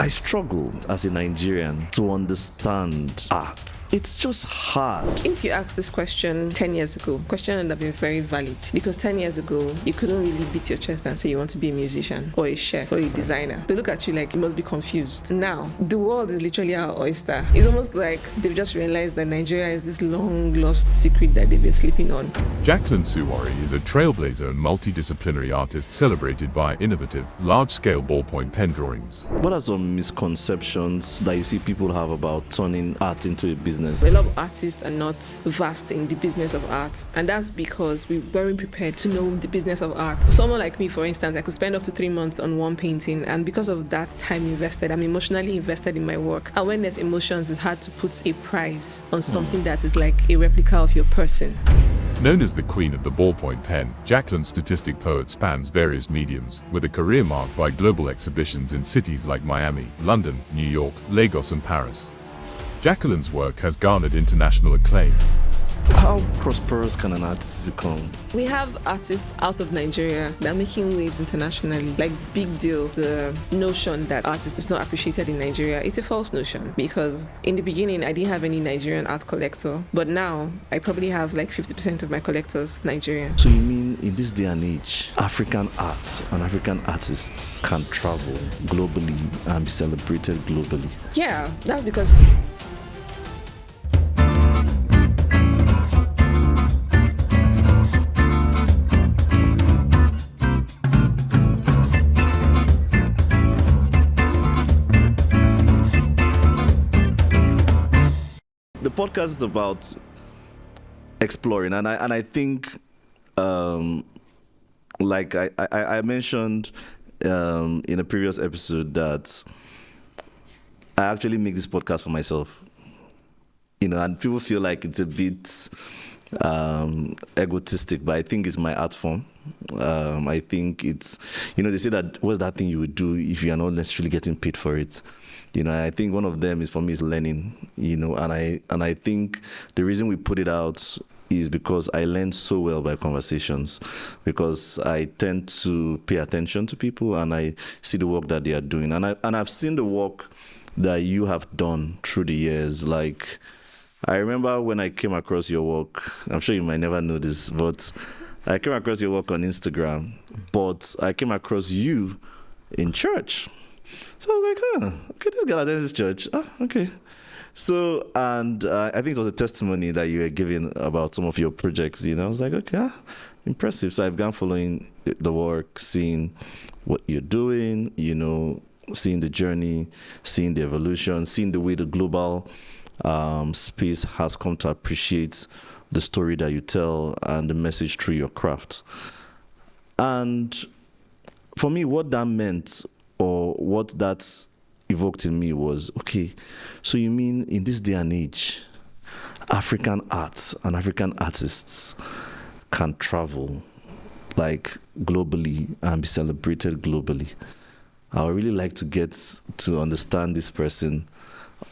I struggle as a Nigerian to understand art. It's just hard. If you asked this question 10 years ago, the question would have been very valid, because 10 years ago, you couldn't really beat your chest and say you want to be a musician or a chef or a designer. They look at you like you must be confused. Now, the world is literally our oyster. It's almost like they've just realized that Nigeria is this long lost secret that they've been sleeping on. Jacqueline Suowari is a trailblazer and multidisciplinary artist celebrated by innovative, large-scale ballpoint pen drawings. What are some misconceptions that you see people have about turning art into a business? A lot of artists are not vast in the business of art, and that's because we weren't prepared to know the business of art. Someone like me, for instance, I could spend up to 3 months on one painting, and because of that time invested, I'm emotionally invested in my work. And when there's emotions, it's hard to put a price on something that is like a replica of your person. Known as the queen of the ballpoint pen, Jacqueline's statistic poet spans various mediums, with a career marked by global exhibitions in cities like Miami, London, New York, Lagos, and Paris. Jacqueline's work has garnered international acclaim. How prosperous can an artist become? We have artists out of Nigeria that are making waves internationally. Like, big deal, the notion that art is not appreciated in Nigeria, it's a false notion, because in the beginning I didn't have any Nigerian art collector, but now I probably have like 50% of my collectors Nigerian. So you mean in this day and age, African arts and African artists can travel globally and be celebrated globally? Yeah, that's because the podcast is about exploring, and I think, like I mentioned in a previous episode, that I actually make this podcast for myself, and people feel like it's a bit egotistic, but I think it's my art form. I think it's, they say that what's that thing you would do if you are not necessarily getting paid for it. I think one of them is, for me, is learning, and I think the reason we put it out is because I learn so well by conversations, because I tend to pay attention to people and I see the work that they are doing. And I've seen the work that you have done through the years. Like, I remember when I came across your work, I'm sure you might never know this, but I came across your work on Instagram, but I came across you in church. So I was like, okay, this girl attends this church. Okay. So, and I think it was a testimony that you were giving about some of your projects, I was like, okay, impressive. So I've gone following the work, seeing what you're doing, seeing the journey, seeing the evolution, seeing the way the global space has come to appreciate the story that you tell and the message through your craft. And for me, what that meant, or what that evoked in me, was, okay, so you mean in this day and age, African arts and African artists can travel like globally and be celebrated globally? I would really like to get to understand this person,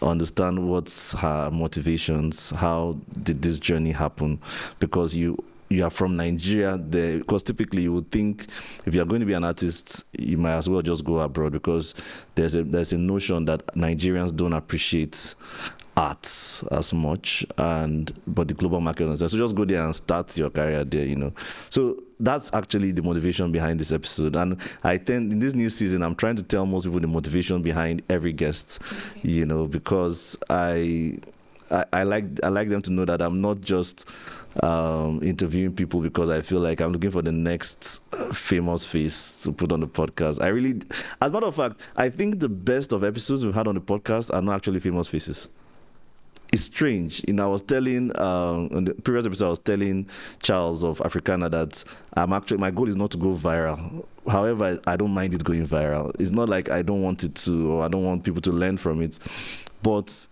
understand what's her motivations, how did this journey happen, because you are from Nigeria there, because typically you would think if you're going to be an artist, you might as well just go abroad, because there's a notion that Nigerians don't appreciate arts as much, but the global market understands. So just go there and start your career there, So that's actually the motivation behind this episode. And I tend, in this new season, I'm trying to tell most people the motivation behind every guest, because I like them to know that I'm not just interviewing people because I feel like I'm looking for the next famous face to put on the podcast. As a matter of fact, I think the best of episodes we've had on the podcast are not actually famous faces. It's strange. I was telling, on the previous episode, I was telling Charles of Africana that my goal is not to go viral. However, I don't mind it going viral. It's not like I don't want it to, or I don't want people to learn from it. But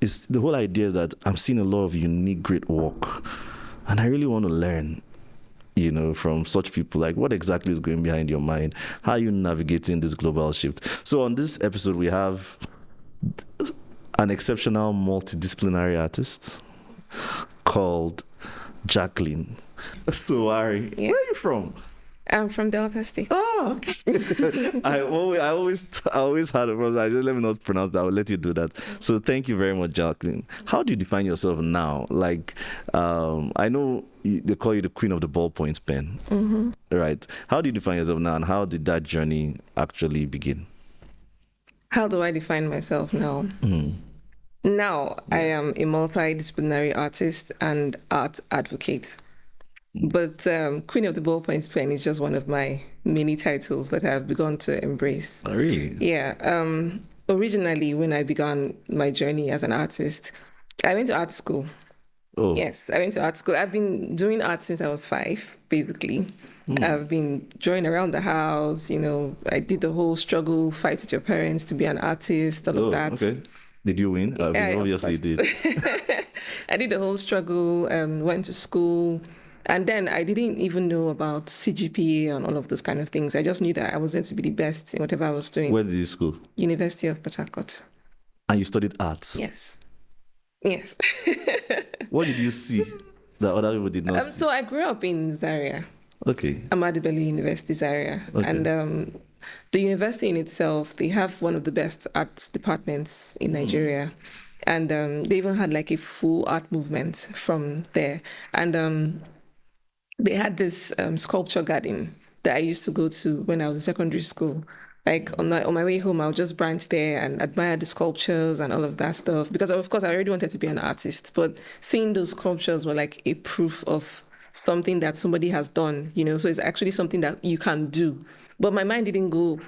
the whole idea is that I'm seeing a lot of unique, great work. And I really want to learn, from such people, like what exactly is going behind your mind? How are you navigating this global shift? So on this episode, we have an exceptional multidisciplinary artist called Jacqueline Suowari. Yes. Where are you from? I'm from Delta State. I always had a problem. I just let me not pronounce that. I'll let you do that. So thank you very much, Jacqueline. How do you define yourself now? Like, I know they call you the queen of the ballpoint pen, right? How do you define yourself now, and how did that journey actually begin? How do I define myself now? Now, I am a multidisciplinary artist and art advocate. But Queen of the Ballpoint Pen is just one of my many titles that I've begun to embrace. Oh, really? Yeah. Originally, when I began my journey as an artist, I went to art school. Oh. Yes, I went to art school. I've been doing art since I was 5, basically. I've been drawing around the house. I did the whole struggle, fight with your parents to be an artist, all of that. Okay. Did you win? Yeah, obviously you did. I did the whole struggle, went to school, and then I didn't even know about CGPA and all of those kind of things. I just knew that I was going to be the best in whatever I was doing. Where did you school? University of Port Harcourt. And you studied art? Yes. What did you see that other people did not see? So I grew up in Zaria. Okay. Ahmadu Bello University, Zaria. Okay. And the university in itself, they have one of the best art departments in Nigeria. And they even had like a full art movement from there. And they had this sculpture garden that I used to go to when I was in secondary school. Like on my way home, I would just branch there and admire the sculptures and all of that stuff. Because of course, I already wanted to be an artist. But seeing those sculptures were like a proof of something that somebody has done, So it's actually something that you can do. But my mind didn't go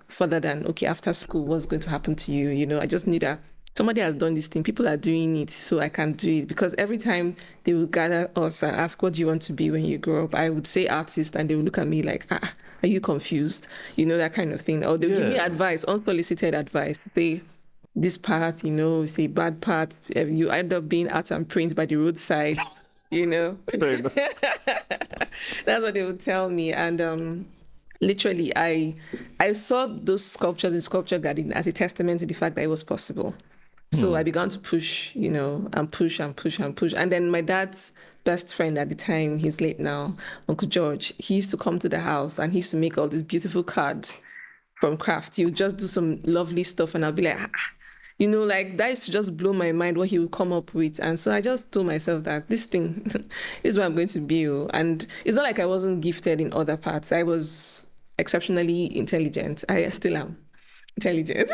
further than, okay, after school, what's going to happen to you? I just knew that somebody has done this thing. People are doing it, so I can do it. Because every time they would gather us and ask, what do you want to be when you grow up? I would say artist, and they would look at me like, are you confused? That kind of thing. Or they'll give me advice, unsolicited advice. Say, this part, say bad part. You end up being art and print by the roadside. That's what they would tell me. And literally, I saw those sculptures in Sculpture Garden as a testament to the fact that it was possible. So I began to push, and push and push and push. And then my dad's best friend at the time, he's late now, Uncle George, he used to come to the house and he used to make all these beautiful cards from craft. He would just do some lovely stuff and I'll be like, like that used to just blow my mind what he would come up with. And so I just told myself that this thing is what I'm going to be. And it's not like I wasn't gifted in other parts. I was exceptionally intelligent. I still am intelligent.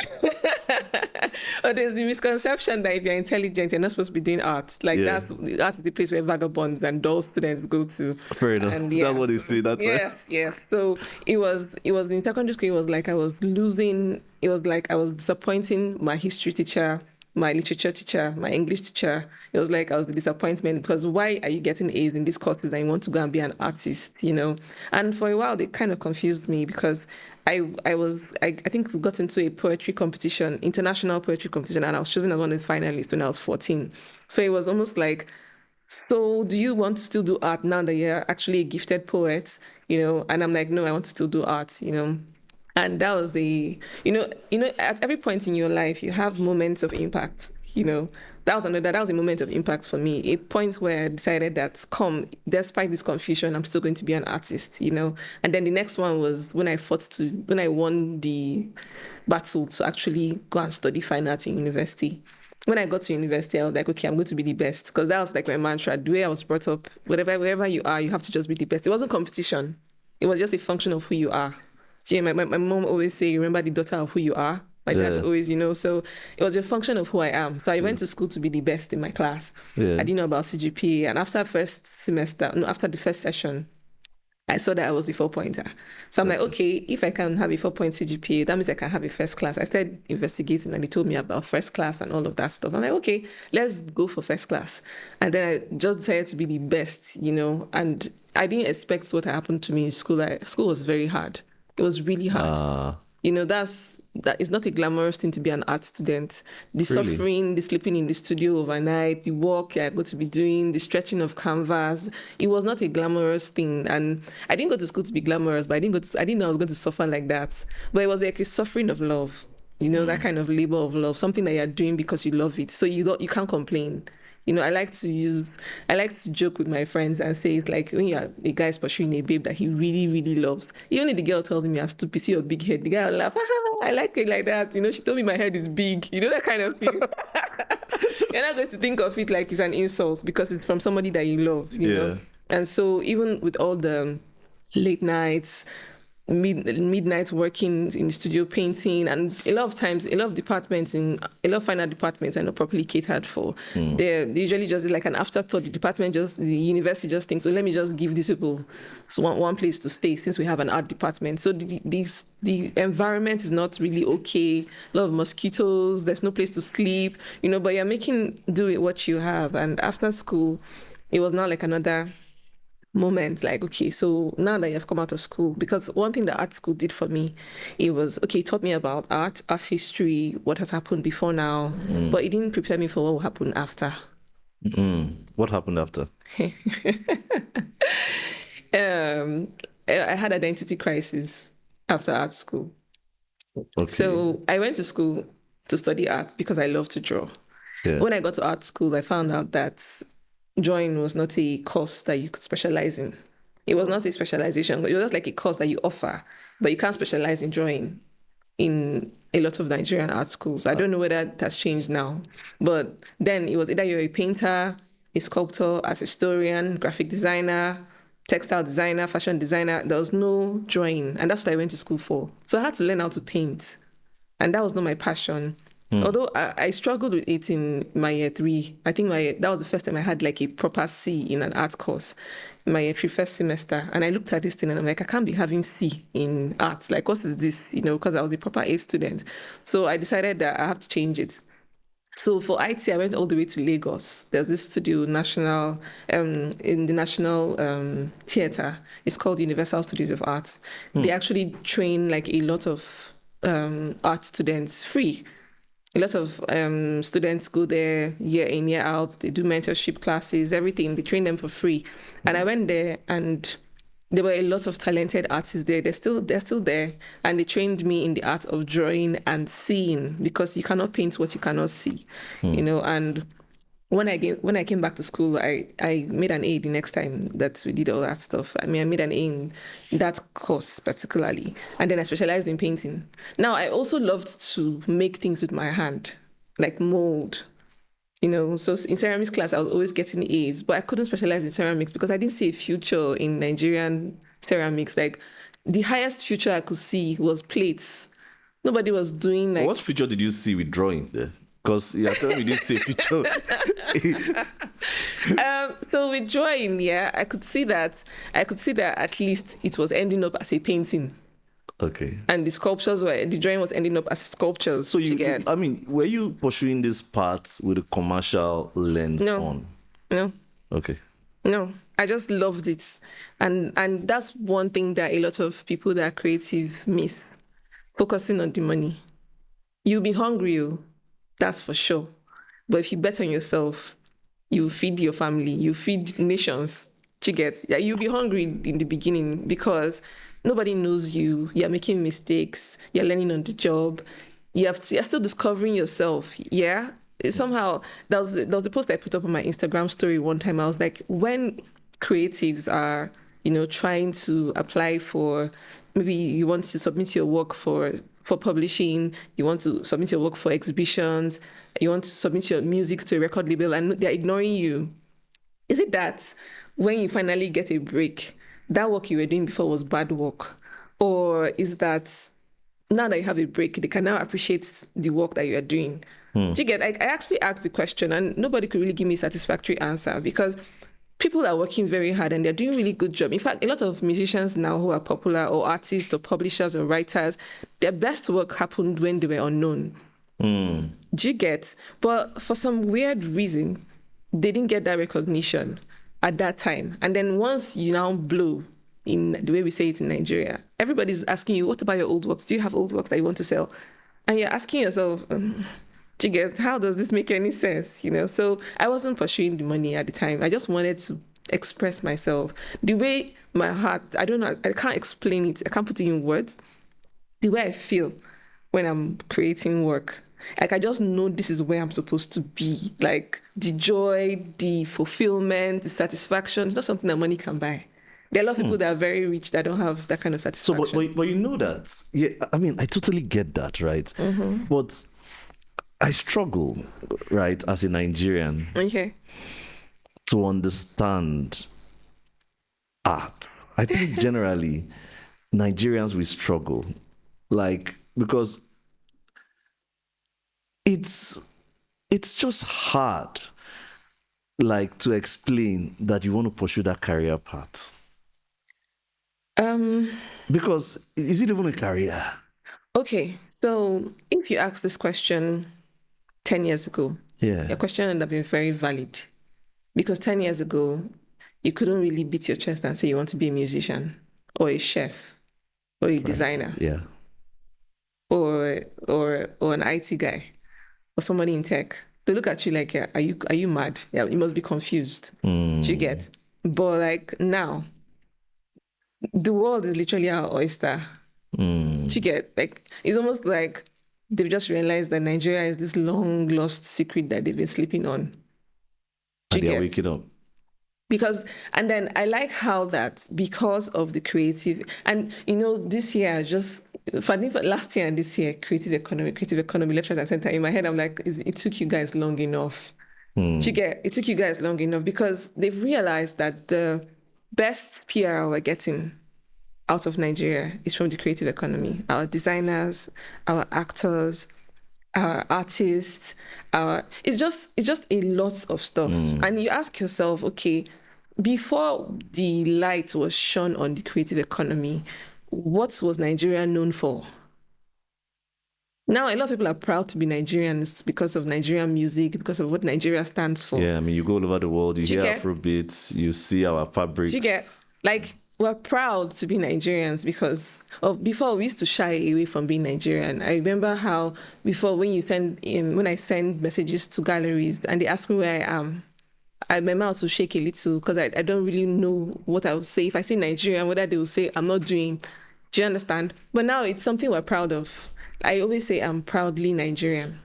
But there's the misconception that if you're intelligent, you're not supposed to be doing art. Like art is the place where vagabonds and dull students go to. Fair enough. And, that's what they say. That's yes. So it was in secondary school. It was like I was losing. It was like I was disappointing my history teacher, my literature teacher, my English teacher. It was like I was a disappointment because why are you getting A's in these courses and you want to go and be an artist, And for a while, they kind of confused me because I think we got into a poetry competition, international poetry competition, and I was chosen as one of the finalists when I was 14. So it was almost like, so do you want to still do art now that you're actually a gifted poet, And I'm like, no, I want to still do art, And that was at every point in your life, you have moments of impact, That was a moment of impact for me. A point where I decided that, despite this confusion, I'm still going to be an artist, And then the next one was when I won the battle to actually go and study fine art in university. When I got to university, I was like, okay, I'm going to be the best. Because that was like my mantra. The way I was brought up, wherever you are, you have to just be the best. It wasn't competition. It was just a function of who you are. My mom always say, remember the daughter of who you are. My dad always, so it was a function of who I am. So I went to school to be the best in my class. I didn't know about CGPA. And after the first session, I saw that I was a 4-pointer. So I'm like, okay, if I can have a 4-point CGPA, that means I can have a first class. I started investigating and they told me about first class and all of that stuff. I'm like, okay, let's go for first class. And then I just decided to be the best, and I didn't expect what happened to me in school. School was very hard. It was really hard. That is not a glamorous thing to be an art student. The suffering, the sleeping in the studio overnight, the work I got to be doing, the stretching of canvas. It was not a glamorous thing. And I didn't go to school to be glamorous, but I didn't know I was going to suffer like that. But it was like a suffering of love, that kind of labor of love, something that you're doing because you love it. So you can't complain. I like to joke with my friends and say it's like when you're a guy's pursuing a babe that he really, really loves. Even if the girl tells me, "I'm stupid, see your big head," the guy will laugh. I like it like that. She told me my head is big. That kind of thing. You're not going to think of it like it's an insult because it's from somebody that you love, know. And so even with all the late nights, midnight working in the studio painting, and a lot of times a lot of fine art departments are not properly catered for. They're usually just like an afterthought. The university just thinks, so let me just give these people one place to stay since we have an art department. So the environment is not really okay. A lot of mosquitoes, there's no place to sleep, but you're making do with what you have. And after school, it was not like another moment, like, okay, so now that you've come out of school, because one thing that art school did for me, it taught me about art history, what has happened before now, but it didn't prepare me for what will happen after. What happened after? I had identity crisis after art school. Okay. So I went to school to study art because I love to draw. When I got to art school, I found out that drawing was not a course that you could specialize in. It was not a specialization. It was just like a course that you offer, but you can't specialize in drawing in a lot of Nigerian art schools. I don't know whether that has changed now, but then it was either you're a painter, a sculptor, art historian, graphic designer, textile designer, fashion designer. There was no drawing, and that's what I went to school for. So I had to learn how to paint, and that was not my passion. Although I struggled with it in my year 3. I think that was the first time I had like a proper C in an art course in my year 3 first semester. And I looked at this thing and I'm like, I can't be having C in art. Like, what is this? Because I was a proper A student. So I decided that I have to change it. So for IT, I went all the way to Lagos. There's this studio in the National Theatre. It's called Universal Studios of Art. They actually train like a lot of art students free. A lot of students go there year in, year out. They do mentorship classes, everything. They train them for free. And I went there and there were a lot of talented artists there. They're still there. And they trained me in the art of drawing and seeing, because you cannot paint what you cannot see, and when I came back to school, I made an A the next time that we did all that stuff. I made an A in that course particularly. And then I specialized in painting. Now, I also loved to make things with my hand, like mold. So in ceramics class, I was always getting A's, but I couldn't specialize in ceramics because I didn't see a future in Nigerian ceramics. Like, the highest future I could see was plates. Nobody was doing like... What future did you see with drawing there? Because you're telling me this is a future. So with drawing, I could see that at least it was ending up as a painting. Okay. And the drawing was ending up as sculptures. So were you pursuing this part with a commercial lens on? No. Okay. No, I just loved it. And that's one thing that a lot of people that are creative miss, focusing on the money. You'll be hungry, that's for sure. But if you bet on yourself, you feed your family, you feed nations. You'll be hungry in the beginning because nobody knows you. You're making mistakes. You're learning on the job. You're still discovering yourself. Yeah. Somehow, there was a post I put up on my Instagram story one time. I was like, when creatives are, trying to apply for, maybe you want to submit your work for publishing, you want to submit your work for exhibitions, you want to submit your music to a record label, and they're ignoring you. Is it that when you finally get a break, that work you were doing before was bad work? Or is that now that you have a break, they can now appreciate the work that you are doing? Do you get? I actually asked the question and nobody could really give me a satisfactory answer, because people are working very hard and they're doing a really good job. In fact, a lot of musicians now who are popular, or artists or publishers or writers, their best work happened when they were unknown. Do you get? But for some weird reason, they didn't get that recognition at that time. And then once you now blow, in the way we say it in Nigeria, everybody's asking you, what about your old works? Do you have old works that you want to sell? And you're asking yourself, do you get, how does this make any sense? So I wasn't pursuing the money at the time. I just wanted to express myself. The way my heart, I don't know, I can't explain it. I can't put it in words. The way I feel when I'm creating work, Like, I just know this is where I'm supposed to be. Like, the joy, the fulfillment, the satisfaction, it's not something that money can buy. There are a lot of people that are very rich that don't have that kind of So, satisfaction. but you know that. Yeah, I mean, I totally get that, right? But I struggle, right, as a Nigerian, Okay. to understand art. I think generally Nigerians will struggle, like, because it's just hard, like, to explain that you want to pursue that career path. Because is it even a career? Okay. So if you ask this question 10 years ago, Yeah. your question would have been very valid. Because 10 years ago, you couldn't really beat your chest and say you want to be a musician or a chef or a designer Yeah. or an IT guy or somebody in tech. They look at you like, yeah, are you mad? Yeah, you must be confused. Do you get? But like now, the world is literally our oyster. Do you get? Like, it's almost like they've just realized that Nigeria is this long lost secret that they've been sleeping on. Do And you they're get? waking up. Because, and then I like how that because of the creative, and you know, this year I think for last year and this year, creative economy, left, right, and center. In my head, I'm like, it took you guys long enough. Do you get? It took you guys long enough because they've realized that the best PR we're getting out of Nigeria is from the creative economy. Our designers, our actors, our artists, it's just a lot of stuff. And you ask yourself, okay, before the light was shone on the creative economy, what was Nigeria known for? Now, a lot of people are proud to be Nigerians because of Nigerian music, because of what Nigeria stands for. Yeah, I mean, you go all over the world, you Do you hear get? Afrobeats, you see our fabrics. Do you get? Like, we're proud to be Nigerians because before we used to shy away from being Nigerian. I remember how before when I send messages to galleries and they ask me where I am, my mouth will shake a little because I don't really know what I would say. If I say Nigerian, whether they will say I'm not doing. Do you understand? But now it's something we're proud of. I always say I'm proudly Nigerian.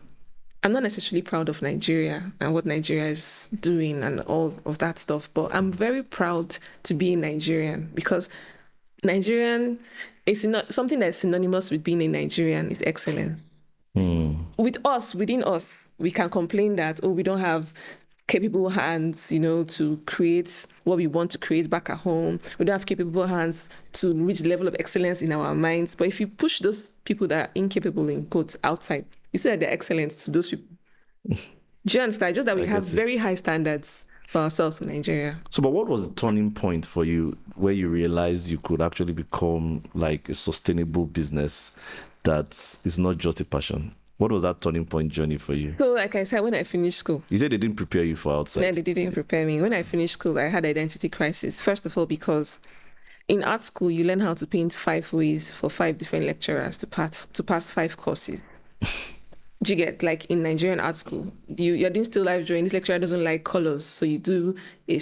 I'm not necessarily proud of Nigeria and what Nigeria is doing and all of that stuff, but I'm very proud to be a Nigerian because Nigerian is not something that's synonymous with being a Nigerian is excellence. With us, within us, we can complain that, we don't have capable hands, to create what we want to create back at home. We don't have capable hands to reach the level of excellence in our minds. But if you push those people that are incapable, in quotes, outside, you say that they're excellent to those people. Do you understand? Just that we have very high standards for ourselves in Nigeria. So, but what was the turning point for you where you realized you could actually become like a sustainable business that is not just a passion? What was that turning point journey for you? So, like I said, when I finished school... You said they didn't prepare you for outside. No, they didn't prepare me. When I finished school, I had identity crisis. First of all, because in art school, you learn how to paint 5 ways for 5 different lecturers to pass 5 courses. Do you get? Like in Nigerian art school, you're doing still life drawing. This lecturer doesn't like colors, so you do a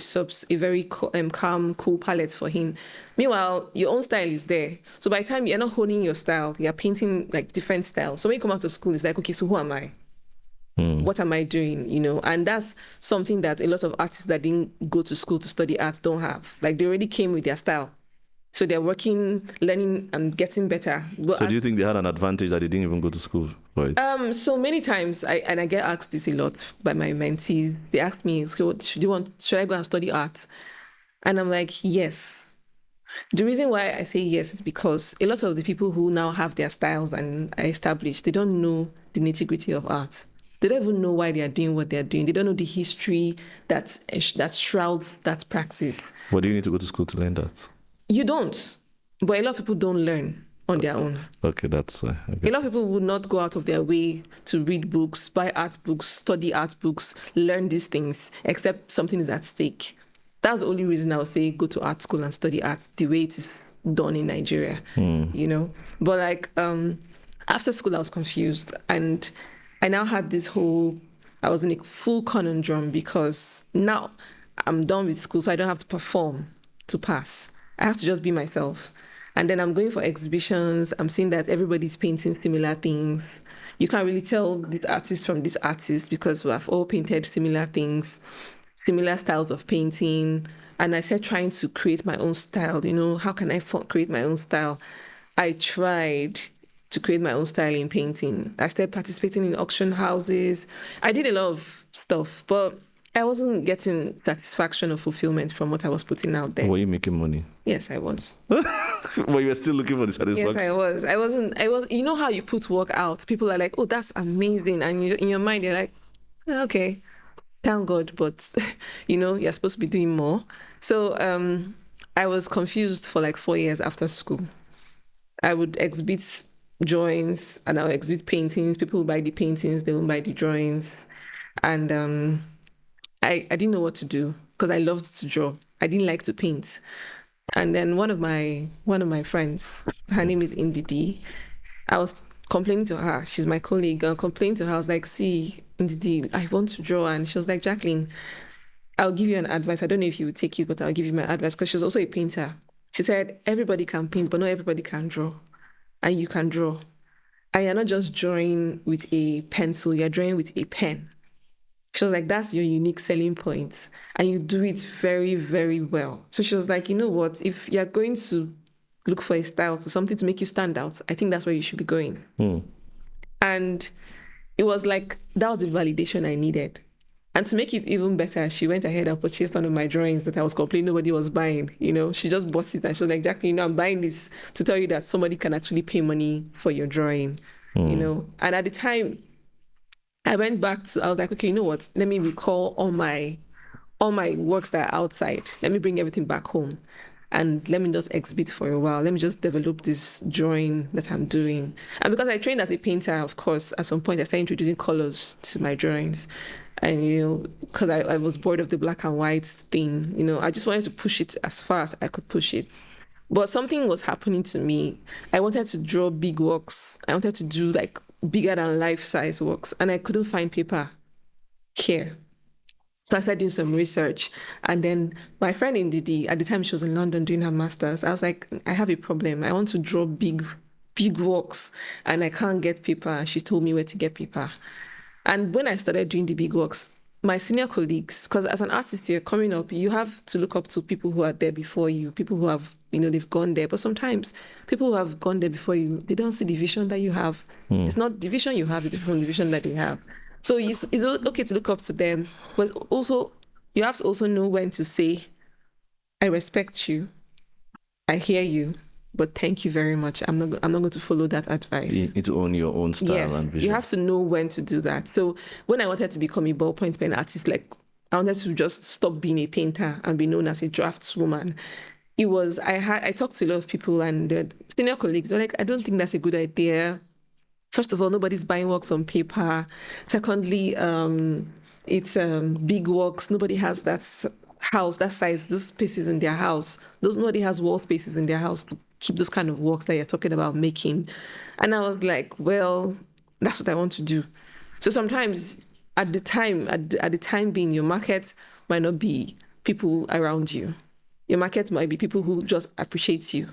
very calm, cool palette for him. Meanwhile, your own style is there. So by the time you're not honing your style, you're painting like different styles. So when you come out of school, it's like, okay, so who am I? What am I doing? And that's something that a lot of artists that didn't go to school to study art don't have. Like they already came with their style. So they're working, learning, and getting better. But so do you think they had an advantage that they didn't even go to school for it? So many times, I get asked this a lot by my mentees. They ask me, should I go and study art? And I'm like, yes. The reason why I say yes is because a lot of the people who now have their styles and are established, they don't know the nitty-gritty of art. They don't even know why they are doing what they are doing. They don't know the history that shrouds that practice. But do you need to go to school to learn that? You don't. But a lot of people don't learn on their own. Okay, that's... A lot of people would not go out of their way to read books, buy art books, study art books, learn these things, except something is at stake. That's the only reason I would say go to art school and study art the way it is done in Nigeria, But like, after school, I was confused. And I now had I was in a full conundrum because now I'm done with school, so I don't have to perform to pass. I have to just be myself. And then I'm going for exhibitions. I'm seeing that everybody's painting similar things. You can't really tell this artist from this artist because we have all painted similar things, similar styles of painting. And I started trying to create my own style. How can I create my own style? I tried to create my own style in painting. I started participating in auction houses. I did a lot of stuff, but I wasn't getting satisfaction or fulfillment from what I was putting out there. Were you making money? Yes, I was. But you were still looking for the satisfaction? Yes, I was. I was. You know how you put work out? People are like, oh, that's amazing. And in your mind, you're like, okay, thank God. But, you're supposed to be doing more. So I was confused for like 4 years after school. I would exhibit drawings and I would exhibit paintings. People would buy the paintings, they would buy the drawings. And I didn't know what to do because I loved to draw. I didn't like to paint. And then one of my friends, her name is Ndidi, I was complaining to her. She's my colleague. I complained to her. I was like, see, Ndidi, I want to draw. And she was like, Jacqueline, I'll give you an advice. I don't know if you would take it, but I'll give you my advice because she was also a painter. She said, everybody can paint, but not everybody can draw. And you can draw. And you're not just drawing with a pencil, you're drawing with a pen. She was like, that's your unique selling point. And you do it very, very well. So she was like, you know what? If you're going to look for a style, to something to make you stand out, I think that's where you should be going. And it was like, that was the validation I needed. And to make it even better, she went ahead and purchased one of my drawings that I was complaining nobody was buying. She just bought it and she was like, Jacqueline, I'm buying this to tell you that somebody can actually pay money for your drawing, And at the time, I went back I was like, okay, you know what? Let me recall all my works that are outside. Let me bring everything back home. And let me just exhibit for a while. Let me just develop this drawing that I'm doing. And because I trained as a painter, of course, at some point I started introducing colors to my drawings. And, because I was bored of the black and white thing, I just wanted to push it as far as I could push it. But something was happening to me. I wanted to draw big works. I wanted to do like bigger than life-size works. And I couldn't find paper here. So I started doing some research. And then my friend Ndidi, at the time she was in London doing her master's, I was like, I have a problem. I want to draw big works and I can't get paper. And she told me where to get paper. And when I started doing the big works, my senior colleagues, because as an artist here coming up, you have to look up to people who are there before you, people who have, they've gone there. But sometimes people who have gone there before you, they don't see the vision that you have. It's not the vision you have, it's different from the vision that they have. So it's okay to look up to them, but also you have to also know when to say, I respect you, I hear you, but thank you very much. I'm not going to follow that advice. You need to own your own style and vision. You have to know when to do that. So when I wanted to become a ballpoint pen artist, like I wanted to just stop being a painter and be known as a draftswoman. I talked to a lot of people and the senior colleagues. They're like, I don't think that's a good idea. First of all, nobody's buying works on paper. Secondly, it's big works. Nobody has that house, that size, those spaces in their house. Nobody has wall spaces in their house to keep those kind of works that you're talking about making. And I was like, well, that's what I want to do. So sometimes at the time being, your market might not be people around you. Your market might be people who just appreciate you.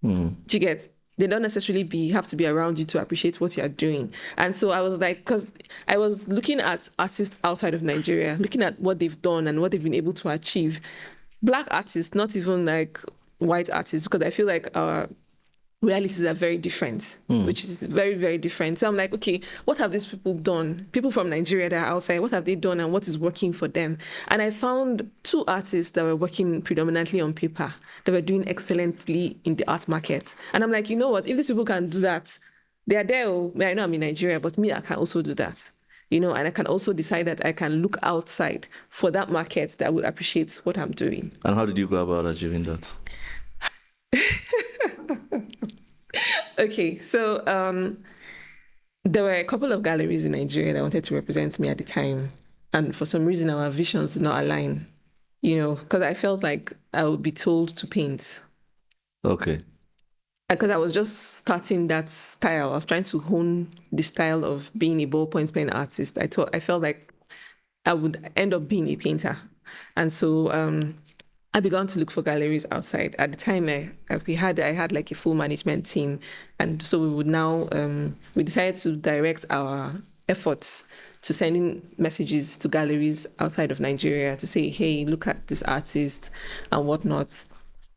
Do you get? They don't necessarily have to be around you to appreciate what you're doing. And so I was like, because I was looking at artists outside of Nigeria, looking at what they've done and what they've been able to achieve. Black artists, not even like white artists, because I feel like our realities are very different, which is very, very different. So I'm like, okay, what have these people done? People from Nigeria that are outside, what have they done and what is working for them? And I found 2 artists that were working predominantly on paper, that were doing excellently in the art market. And I'm like, you know what? If these people can do that, they are there. I know I'm in Nigeria, but me, I can also do that. And I can also decide that I can look outside for that market that would appreciate what I'm doing. And how did you go about achieving that? Okay, so there were a couple of galleries in Nigeria that wanted to represent me at the time. And for some reason, our visions did not align, because I felt like I would be told to paint. Okay. Because I was just starting that style. I was trying to hone the style of being a ballpoint pen artist. I felt like I would end up being a painter. And so I began to look for galleries outside. At the time, I had like a full management team, and so we would now we decided to direct our efforts to sending messages to galleries outside of Nigeria to say, hey, look at this artist and whatnot.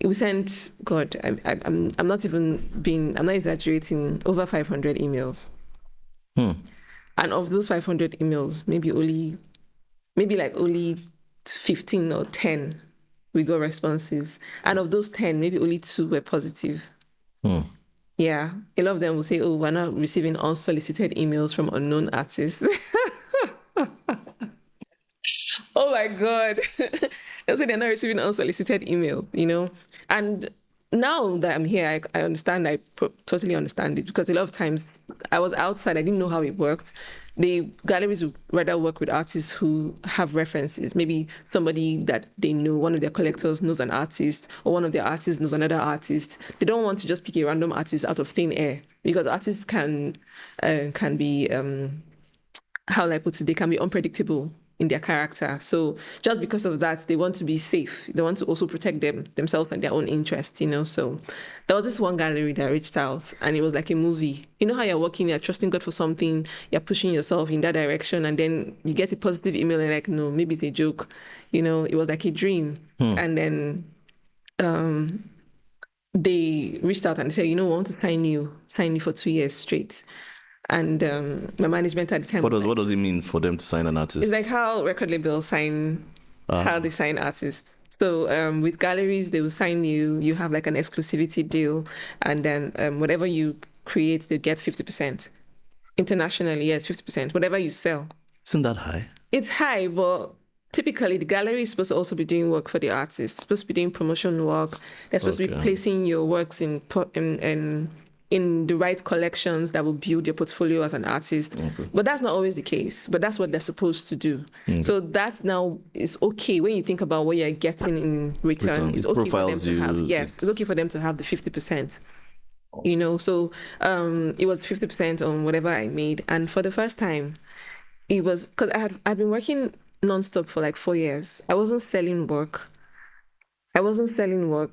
We sent, God, I'm not exaggerating, over 500 emails. And of those 500 emails, maybe only 15 or 10 we got responses. And of those 10, maybe only 2 were positive. Yeah. A lot of them will say, oh, we're not receiving unsolicited emails from unknown artists. Oh my God. They'll say they're not receiving unsolicited emails, And now that I'm here, I understand, totally understand it, because a lot of times I was outside, I didn't know how it worked. The galleries would rather work with artists who have references. Maybe somebody that they know, one of their collectors knows an artist, or one of their artists knows another artist. They don't want to just pick a random artist out of thin air, because artists can be, how will I put it, they can be unpredictable in their character. So just because of that, they want to be safe. They want to also protect themselves and their own interest, So there was this one gallery that reached out, and it was like a movie. You know how you're working, you're trusting God for something, you're pushing yourself in that direction, and then you get a positive email and like, no, maybe it's a joke. It was like a dream. And then they reached out and said, we want to sign you for 2 years straight. And my management at the time. What does it mean for them to sign an artist? It's like how record labels sign, how they sign artists. So with galleries, they will sign you. You have like an exclusivity deal, and then whatever you create, they get 50%. Internationally, yes, 50%. Whatever you sell. Isn't that high? It's high, but typically the gallery is supposed to also be doing work for the artist. It's supposed to be doing promotion work. They're supposed to be placing your works in the right collections that will build your portfolio as an artist. But that's not always the case. But that's what they're supposed to do. So that now is okay when you think about what you're getting in return. It's okay for them to have. Yes, it's okay for them to have the 50%. So it was 50% on whatever I made. And for the first time, it was because I'd been working nonstop for like 4 years. I wasn't selling work,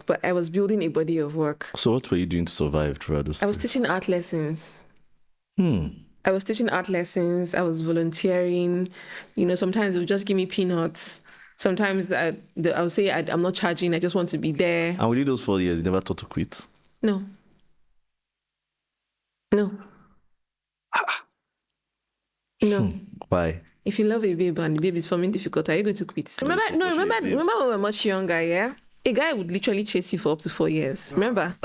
but I was building a body of work. So what were you doing to survive throughout this? I was teaching art lessons. I was teaching art lessons. I was volunteering. Sometimes they would just give me peanuts. Sometimes I would say I'm not charging. I just want to be there. And within those 4 years, you never thought to quit? No. Why? If you love a baby and the baby is forming difficult, are you going to quit? Remember when we were much younger, yeah? A guy would literally chase you for up to 4 years. Remember?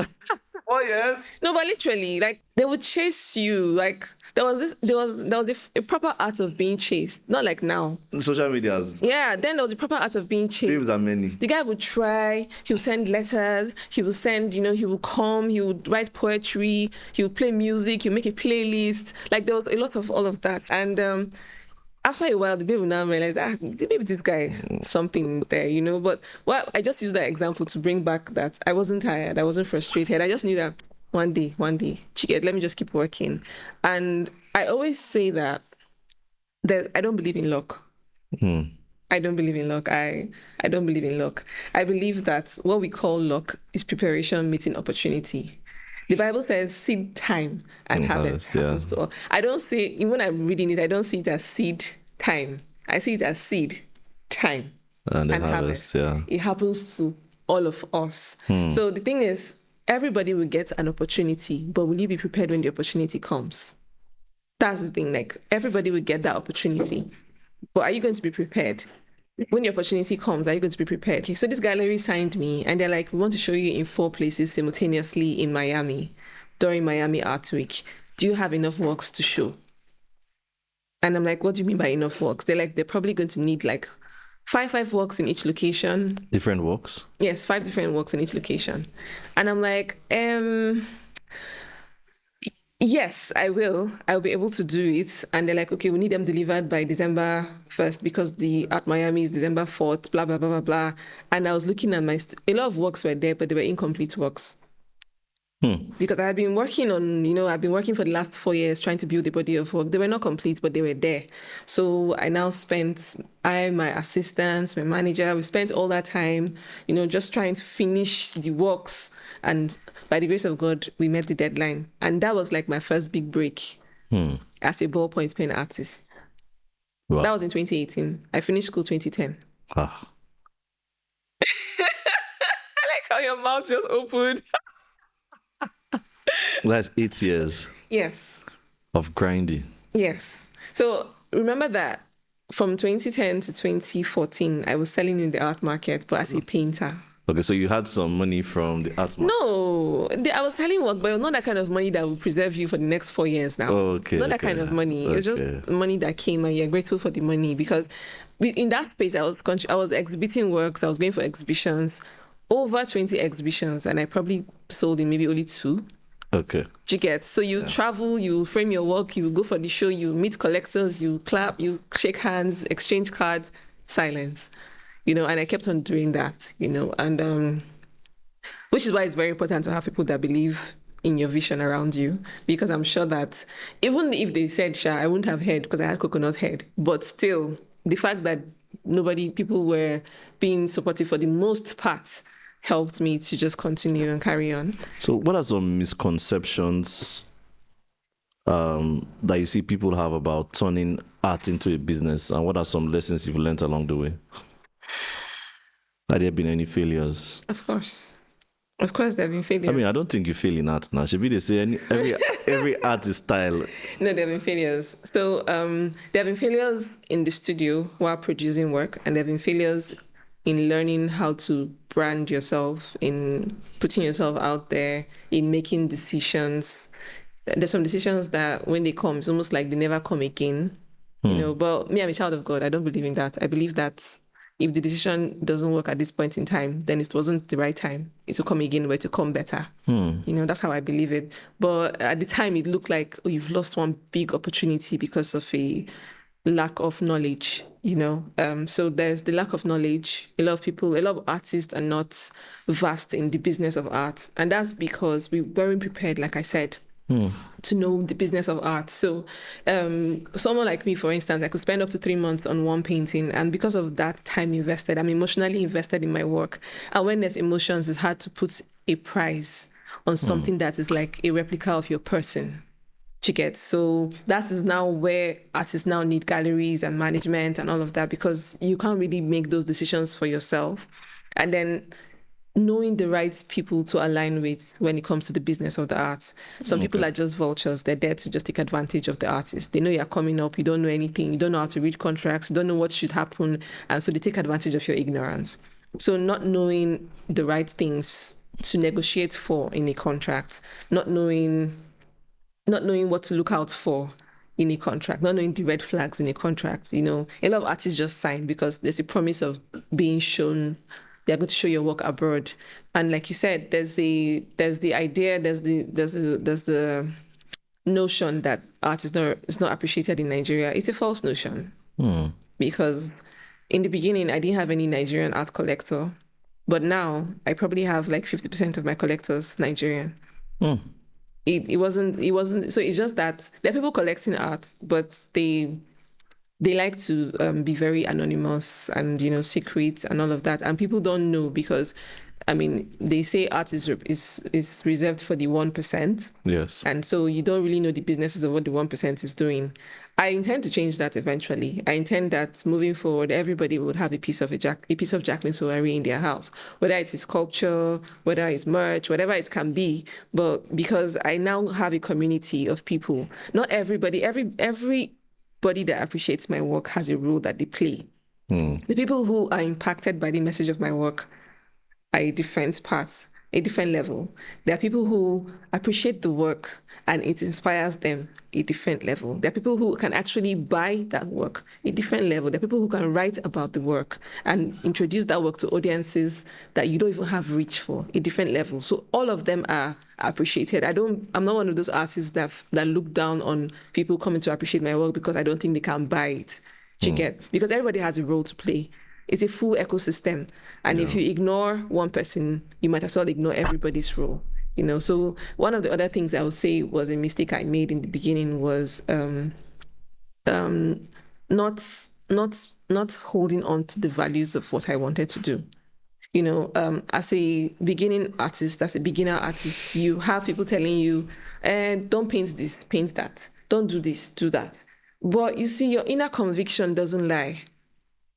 4 years? No, but literally, like, they would chase you. Like, there was a proper art of being chased. Not like now. Social medias. Yeah, then there was a proper art of being chased. Babes are many. The guy would try, he would send letters, he would send, he would come, he would write poetry, he would play music, he would make a playlist. Like, there was a lot of all of that. And after a while, the baby now realized, maybe this guy, something there, But I just used that example to bring back that I wasn't tired, I wasn't frustrated. I just knew that one day, let me just keep working. And I always say that I don't believe in luck. I don't believe in luck. I don't believe in luck. I believe that what we call luck is preparation meeting opportunity. The Bible says seed time and harvest happens to all. I don't see, even when I'm reading it, I don't see it as seed time. I see it as seed time and harvest. Yeah. It happens to all of us. So the thing is, everybody will get an opportunity, but will you be prepared when the opportunity comes? That's the thing. Like, everybody will get that opportunity, but are you going to be prepared? When the opportunity comes, are you going to be prepared? Okay, so this gallery signed me, and they're like, we want to show you in 4 places simultaneously in Miami during Miami Art Week. Do you have enough works to show? And I'm like, what do you mean by enough works? They're like, they're probably going to need like five works in each location. Different works? Yes, 5 different works in each location. And I'm like, yes, I will. I'll be able to do it. And they're like, okay, we need them delivered by December 1st because the Art Miami is December 4th, blah, blah, blah, blah, blah. And I was looking at a lot of works were there, but they were incomplete works. Because I had been working on, I've been working for the last 4 years trying to build a body of work. They were not complete, but they were there. So I now my assistants, my manager, we spent all that time, just trying to finish the works. And by the grace of God, we met the deadline. And that was like my first big break as a ballpoint pen artist. Wow. That was in 2018. I finished school 2010. Ah. I like how your mouth just opened. That's 8 years Yes. of grinding. Yes. So remember that from 2010 to 2014, I was selling in the art market, but as a painter. Okay, so you had some money from the art market. No, I was selling work, but it was not that kind of money that will preserve you for the next 4 years now. Okay. Not that kind of money. It was just money that came, and you're grateful for the money because in that space, I was exhibiting works. I was going for exhibitions, over 20 exhibitions, and I probably sold in maybe only 2. Okay. You get? So you travel, you frame your work, you go for the show, you meet collectors, you clap, you shake hands, exchange cards, silence. And I kept on doing that, and which is why it's very important to have people that believe in your vision around you, because I'm sure that even if they said, Sha, I wouldn't have heard because I had coconut head, but still, the fact that people were being supportive for the most part helped me to just continue and carry on. So what are some misconceptions that you see people have about turning art into a business, and what are some lessons you've learned along the way? Have there been any failures? Of course, there have been failures. I mean, I don't think you fail in art now. Should be they say every art is style. No, there have been failures. So there have been failures in the studio while producing work, and there have been failures in learning how to brand yourself, in putting yourself out there, in making decisions. There's some decisions that when they come, it's almost like they never come again. But me, I'm a child of God. I don't believe in that. I believe that if the decision doesn't work at this point in time, then it wasn't the right time. It will come again, but it will come better. That's how I believe it. But at the time, it looked like you've lost one big opportunity because of a lack of knowledge, So there's the lack of knowledge. A lot of artists are not vast in the business of art. And that's because we weren't prepared, like I said, to know the business of art. So someone like me, for instance, I could spend up to 3 months on one painting. And because of that time invested, I'm emotionally invested in my work. And when there's emotions, it's hard to put a price on something that is like a replica of your person. You get? So that is now where artists now need galleries and management and all of that, because you can't really make those decisions for yourself. And then knowing the right people to align with when it comes to the business of the art. Some people are just vultures. They're there to just take advantage of the artist. They know you're coming up. You don't know anything. You don't know how to read contracts. You don't know what should happen. And so they take advantage of your ignorance. So not knowing the right things to negotiate for in a contract, not knowing what to look out for in a contract, not knowing the red flags in a contract. A lot of artists just sign because there's a promise of being shown. They're going to show your work abroad. And like you said, there's the idea, there's the notion that art is not appreciated in Nigeria. It's a false notion. Because in the beginning, I didn't have any Nigerian art collector. But now I probably have like 50% of my collectors Nigerian. It wasn't. So it's just that there are people collecting art, but they like to be very anonymous and secret and all of that, and people don't know because, they say art is reserved for the 1%. Yes. And so you don't really know the businesses of what the 1% is doing. I intend to change that eventually. I intend that moving forward, everybody would have a piece of Jacqueline Suowari in their house, whether it is sculpture, whether it's merch, whatever it can be. But because I now have a community of people, not everybody, everybody that appreciates my work has a role that they play. The people who are impacted by the message of my work are a different part, a different level. There are people who appreciate the work and it inspires them, a different level. There are people who can actually buy that work, a different level. There are people who can write about the work and introduce that work to audiences that you don't even have reach for, a different level. So all of them are appreciated. I'm not one of those artists that look down on people coming to appreciate my work because I don't think they can buy it. You get? Because everybody has a role to play. It's a full ecosystem. And if you ignore one person, you might as well ignore everybody's role. So one of the other things I would say was a mistake I made in the beginning was not holding on to the values of what I wanted to do. As a beginning artist, as a beginner artist, you have people telling you, don't paint this, paint that. Don't do this, do that. But you see, your inner conviction doesn't lie.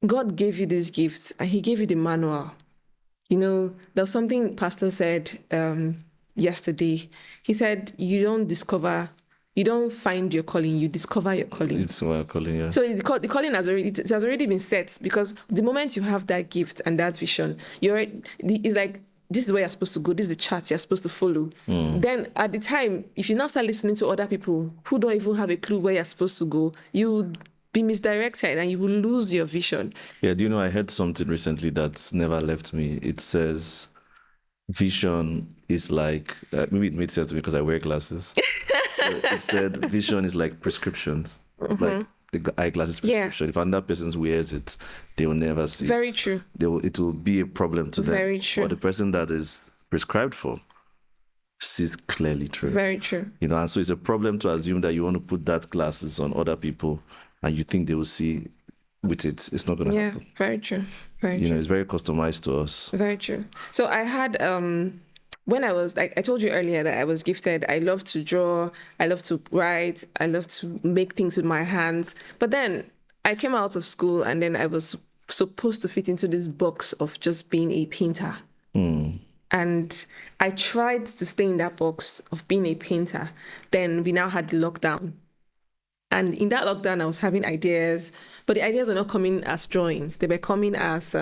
God gave you this gift and he gave you the manual. There's something Pastor said yesterday. He said, you don't find your calling, you discover your calling. It's my calling, yeah. So the calling has already been set, because the moment you have that gift and that vision, it's like, this is where you're supposed to go, this is the chart you're supposed to follow. Then at the time, if you now start listening to other people who don't even have a clue where you're supposed to go, you be misdirected and you will lose your vision. Yeah, I heard something recently that's never left me. It says vision is like, maybe it made sense to me because I wear glasses. So it said vision is like prescriptions, like the eyeglasses prescription. Yeah. If another person wears it, they will never see it. Very true. It will be a problem to them. Very true. Or the person that is prescribed for sees clearly through it. Very true. And so it's a problem to assume that you want to put that glasses on other people and you think they will see with it. It's not going to happen. Yeah, very true. Very true. It's very customized to us. Very true. So I had, when I was, like I told you earlier that I was gifted, I love to draw, I love to write, I love to make things with my hands. But then I came out of school and then I was supposed to fit into this box of just being a painter. And I tried to stay in that box of being a painter. Then we now had the lockdown. And in that lockdown, I was having ideas, but the ideas were not coming as drawings. They were coming as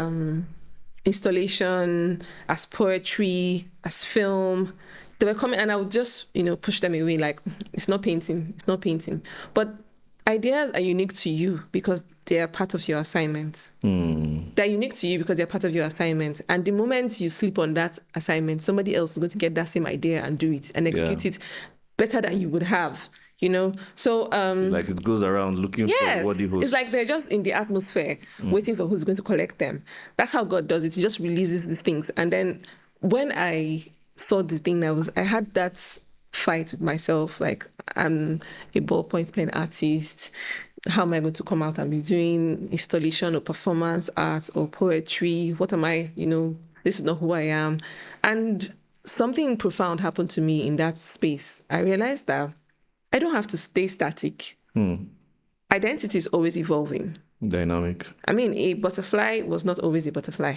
installation, as poetry, as film. They were coming and I would just, push them away like, it's not painting. But ideas are unique to you because they are part of your assignment. They're unique to you because they're part of your assignment. And the moment you sleep on that assignment, somebody else is going to get that same idea and do it and execute it better than you would have. So like it goes around looking for what he hosts. It's like they're just in the atmosphere waiting for who's going to collect them. That's how God does it. He just releases these things. And then when I saw the thing, I had that fight with myself, like, I'm a ballpoint pen artist. How am I going to come out and be doing installation or performance art or poetry? What am I, this is not who I am. And something profound happened to me in that space. I realized that I don't have to stay static. Identity is always evolving. Dynamic. I mean, a butterfly was not always a butterfly.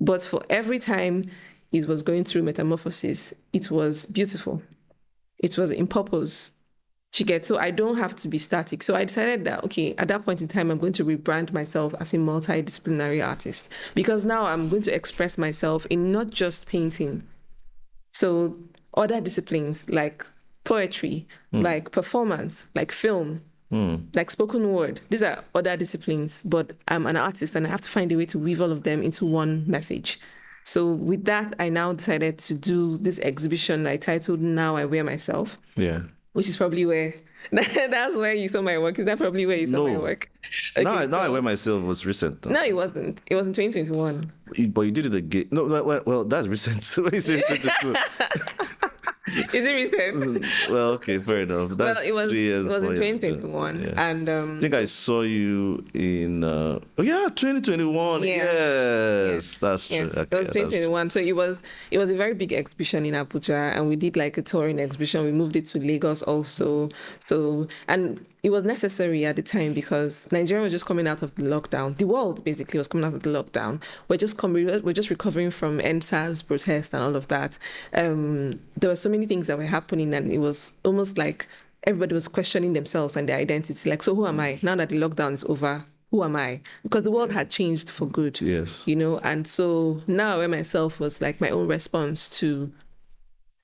But for every time it was going through metamorphosis, it was beautiful. It was in purpose. So I don't have to be static. So I decided that, okay, at that point in time, I'm going to rebrand myself as a multidisciplinary artist. Because now I'm going to express myself in not just painting. So other disciplines like poetry, like performance, like film, like spoken word. These are other disciplines, but I'm an artist and I have to find a way to weave all of them into one message. So with that, I now decided to do this exhibition I titled Now I Wear Myself. Yeah. Which is probably where, that's where you saw my work. Is that probably where you saw my work? Okay, now I Wear Myself was recent. No, it wasn't. It was in 2021. But you did it again. No, well, that's recent. So you say 2022. Is it recent? Well, okay, fair enough. That's it was 3 years. It was in 2021. Yeah. And I think I saw you in 2021. Yes, that's true. Yes. Okay, it was 2021. So it was a very big exhibition in Abuja, and we did like a touring exhibition. We moved it to Lagos also. So, and it was necessary at the time because Nigeria was just coming out of the lockdown. The world basically was coming out of the lockdown. We're just recovering from NSAS protest and all of that. There were so many things that were happening, and it was almost like everybody was questioning themselves and their identity. Like, so who am I? Now that the lockdown is over, who am I? Because the world had changed for good. Yes. And so Now I Wear Myself was like my own response to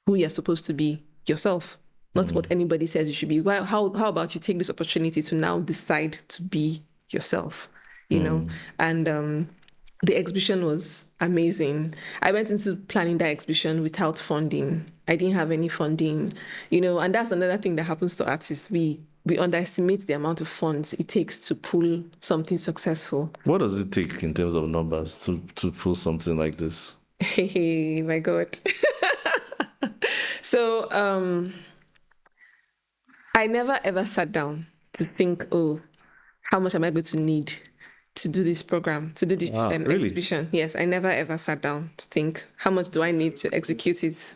who you're supposed to be, yourself. Not what anybody says you should be. Well, how about you take this opportunity to now decide to be yourself, And the exhibition was amazing. I went into planning that exhibition without funding. I didn't have any funding, and that's another thing that happens to artists. We underestimate the amount of funds it takes to pull something successful. What does it take in terms of numbers to pull something like this? Hey, my God. So I never ever sat down to think, oh, how much am I going to need to do this program, to do this really? exhibition? Yes, I never ever sat down to think, how much do I need to execute it?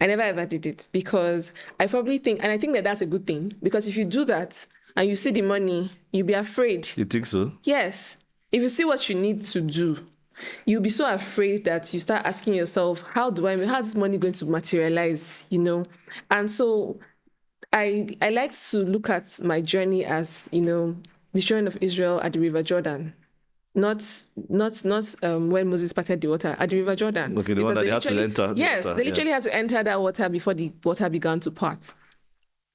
I never ever did it because I probably think, and I think that that's a good thing, because if you do that and you see the money, you'll be afraid. You think so? Yes. If you see what you need to do, you'll be so afraid that you start asking yourself, how is this money going to materialize, And so I like to look at my journey as, the children of Israel at the River Jordan. Not when Moses parted the water at the River Jordan. Okay, the one that they had to enter. Yes, they literally had to enter that water before the water began to part.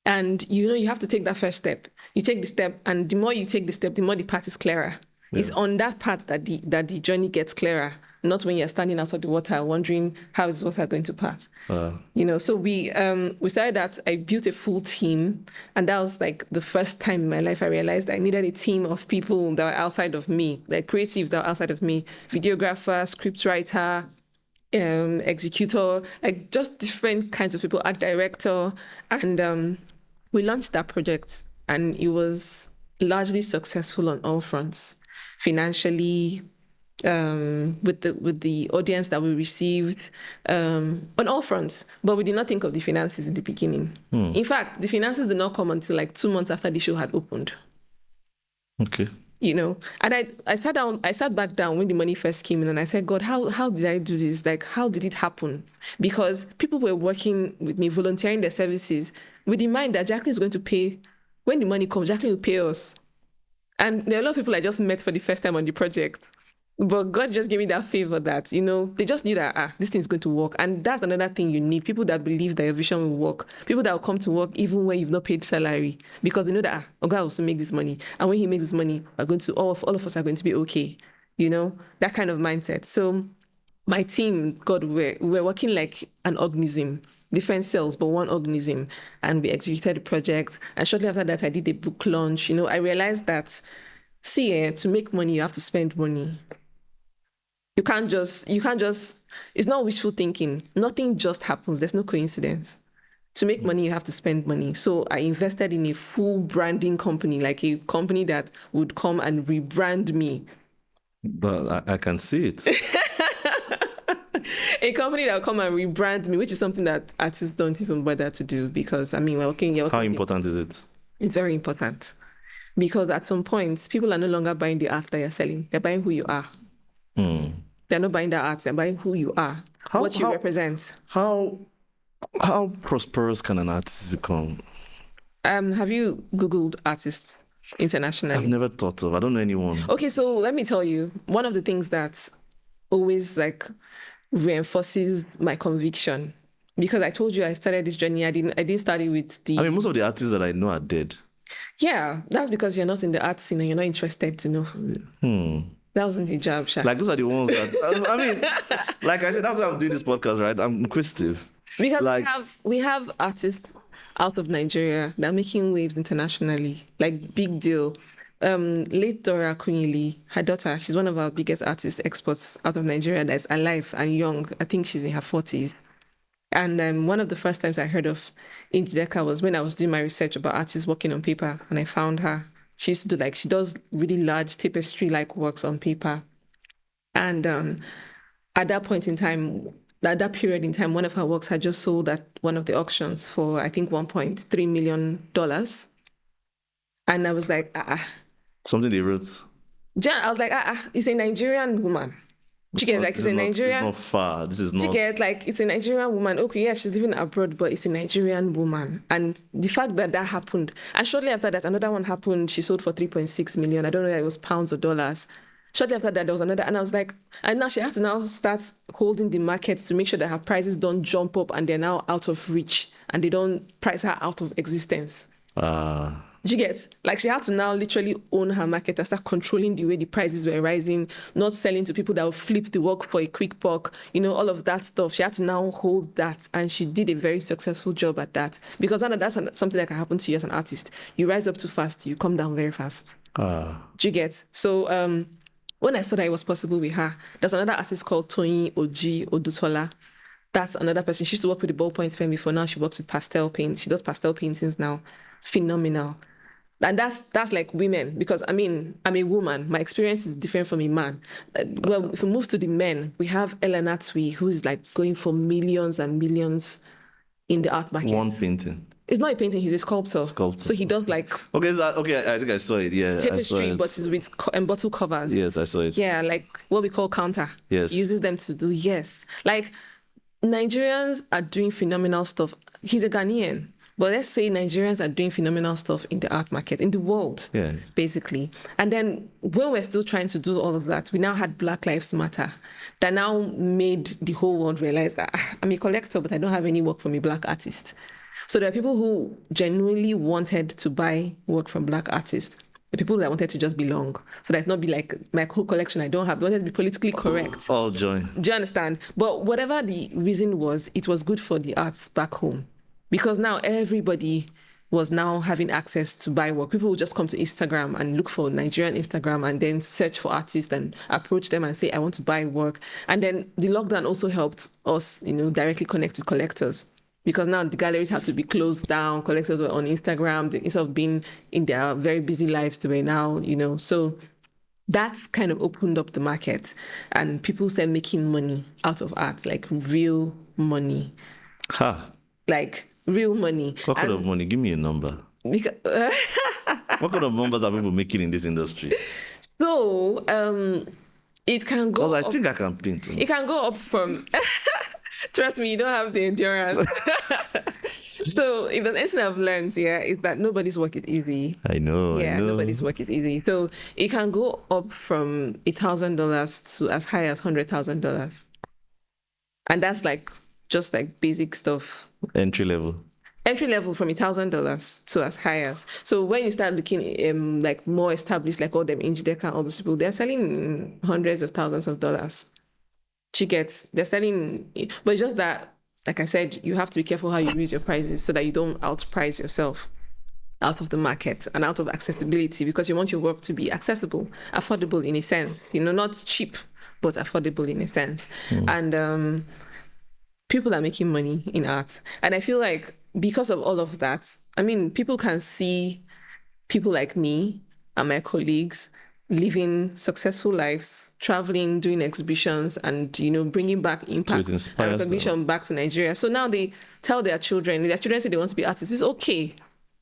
And you have to take that first step. You take the step, and the more you take the step, the more the path is clearer. Yeah. It's on that path that the journey gets clearer, not when you're standing out of the water wondering how is water going to pass. So we started that. I built a full team, and that was like the first time in my life I realized I needed a team of people that were outside of me, like creatives that were outside of me, videographer, scriptwriter, executor, like just different kinds of people, art director, and we launched that project, and it was largely successful on all fronts, financially, with the audience that we received, on all fronts. But we did not think of the finances in the beginning. In fact, the finances did not come until like 2 months after the show had opened. Okay. And I sat back down when the money first came in, and I said, God, how did I do this? Like, how did it happen? Because people were working with me, volunteering their services, with the mind that Jacqueline is going to pay. When the money comes, Jacqueline will pay us. And there are a lot of people I just met for the first time on the project. But God just gave me that favor that, they just knew that, this thing is going to work. And that's another thing you need. People that believe that your vision will work. People that will come to work even when you've not paid salary. Because they know that, God will also make this money. And when he makes this money, all of us are going to be okay. That kind of mindset. So my team, God, we're working like an organism. Different cells, but one organism. And we executed the project. And shortly after that, I did a book launch. I realized that, to make money, you have to spend money. You can't just, it's not wishful thinking. Nothing just happens. There's no coincidence. To make money, you have to spend money. So I invested in a full branding company, like a company that would come and rebrand me. But I can see it. A company that will come and rebrand me, which is something that artists don't even bother to do because, we're working. How important is it? It's very important. Because at some point, people are no longer buying the art that you're selling. They're buying who you are. They're not buying the art. They're buying who you are, what you represent. How prosperous can an artist become? Have you Googled artists internationally? I've never thought of. I don't know anyone. Okay, so let me tell you. One of the things that always reinforces my conviction, because I told you I started this journey. I didn't start it with the. Most of the artists that I know are dead. Yeah, that's because you're not in the art scene and you're not interested to know. That wasn't a job, Sha. Like, those are the ones that, like I said, that's why I'm doing this podcast, right? I'm inquisitive. Because we have artists out of Nigeria that are making waves internationally, like big deal. Late Dora Akunyili, her daughter, she's one of our biggest artist exports out of Nigeria that's alive and young. I think she's in her 40s. And one of the first times I heard of Njideka was when I was doing my research about artists working on paper, and I found her. She used to do she does really large tapestry-like works on paper. And at that point in time, at that period in time, one of her works had just sold at one of the auctions for, I think, $1.3 million. And I was like, Something they wrote. I was like, it's a Nigerian woman. It's a Nigerian. It's not far. This is not. It's a Nigerian woman. Okay, yeah, she's living abroad, but it's a Nigerian woman. And the fact that happened, and shortly after that, another one happened. She sold for 3.6 million. I don't know if it was pounds or dollars. Shortly after that, there was another, and I was like, and now she has to now start holding the market to make sure that her prices don't jump up and they're now out of reach and they don't price her out of existence. Do you get? She had to now literally own her market and start controlling the way the prices were rising, not selling to people that would flip the work for a quick buck, all of that stuff. She had to now hold that, and she did a very successful job at that. Because that's something that can happen to you as an artist. You rise up too fast, you come down very fast. Do you get? So when I saw that it was possible with her, there's another artist called Toyin Oji Odutola. That's another person. She used to work with the ballpoint pen before. Now she works with pastel paint. She does pastel paintings now. Phenomenal. And that's like women, because I mean, I'm a woman. My experience is different from a man. Well, if we move to the men, we have Ellen Atwi, who's like going for millions and millions in the art market. One painting. It's not a painting, he's a sculptor. Sculptor. So he does like Okay, I think I saw it. Yeah, I saw tapestry, it. but it's with bottle covers. Yes, I saw it. Yeah, like what we call counter. Yes. He uses them to do, yes. Like Nigerians are doing phenomenal stuff. He's a Ghanaian, but let's say Nigerians are doing phenomenal stuff in the art market, in the world, Yeah. basically. And then when we're still trying to do all of that, we now had Black Lives Matter that now made the whole world realize that I'm a collector, but I don't have any work from a Black artist. So there are people who genuinely wanted to buy work from Black artists. The people that wanted to just belong. So that it not be like my whole collection I don't have. They wanted to be politically correct. All joy. Do you understand? But whatever the reason was, it was good for the arts back home. Because now everybody was now having access to buy work. People would just come to Instagram and look for Nigerian Instagram and then search for artists and approach them and say, I want to buy work. And then the lockdown also helped us, directly connect with collectors. Because now the galleries had to be closed down. Collectors were on Instagram. Instead of being in their very busy lives, they were now, So that's kind of opened up the market. And people started making money out of art, like real money. Ha. Like real money. What kind of money? Give me a number. Because, What kind of numbers are people making in this industry? so it can go Because I up. think I can paint. It can go up from... Trust me, you don't have the endurance. So if there's anything I've learned here, is that nobody's work is easy. I know. Nobody's work is easy. So it can go up from $1,000 to as high as $100,000. And that's just basic stuff. Entry level. Entry level from $1,000 to as high as. So when you start looking more established, like all them Ingideka and all those people, they're selling hundreds of thousands of dollars. They're selling, but it's just that, like I said, you have to be careful how you use your prices so that you don't outprice yourself out of the market and out of accessibility, because you want your work to be accessible, affordable in a sense, not cheap, but affordable in a sense. And people are making money in art. And I feel like because of all of that, I mean, people can see people like me and my colleagues living successful lives, traveling, doing exhibitions, and bringing back impact and recognition back to Nigeria. So now they tell their children say they want to be artists. It's okay.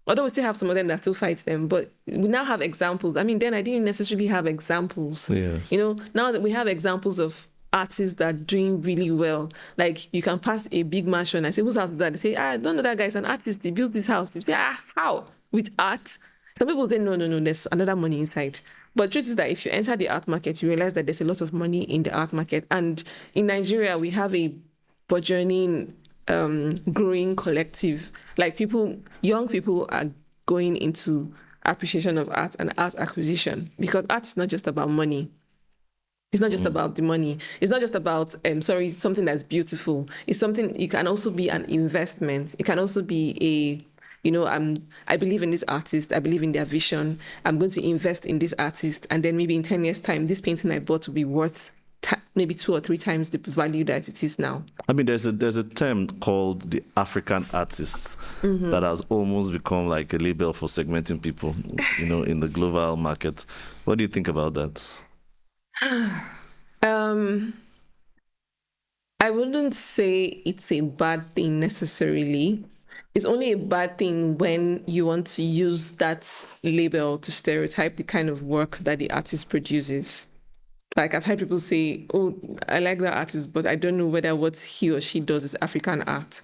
Although we still have some of them that still fight them, but we now have examples. I mean, then I didn't necessarily have examples. Yes. Now that we have examples of artists that are doing really well. Like you can pass a big mansion. I say, whose house is that? They say, I don't know that guy. He's an artist. He built this house. You say, how? With art? Some people say, no, there's another money inside. But the truth is that if you enter the art market, you realize that there's a lot of money in the art market. And in Nigeria, we have a burgeoning, growing collective. Like young people are going into appreciation of art and art acquisition, because art is not just about money. It's not just about the money. It's not just about, something that's beautiful. It's something, it can also be an investment. It can also be I believe in this artist. I believe in their vision. I'm going to invest in this artist. And then maybe in 10 years' time, this painting I bought will be worth maybe 2 or 3 times the value that it is now. I mean, there's a term called the African artists that has almost become like a label for segmenting people, in the global market. What do you think about that? I wouldn't say it's a bad thing necessarily. It's only a bad thing when you want to use that label to stereotype the kind of work that the artist produces. Like I've heard people say, oh, I like that artist, but I don't know whether what he or she does is African art.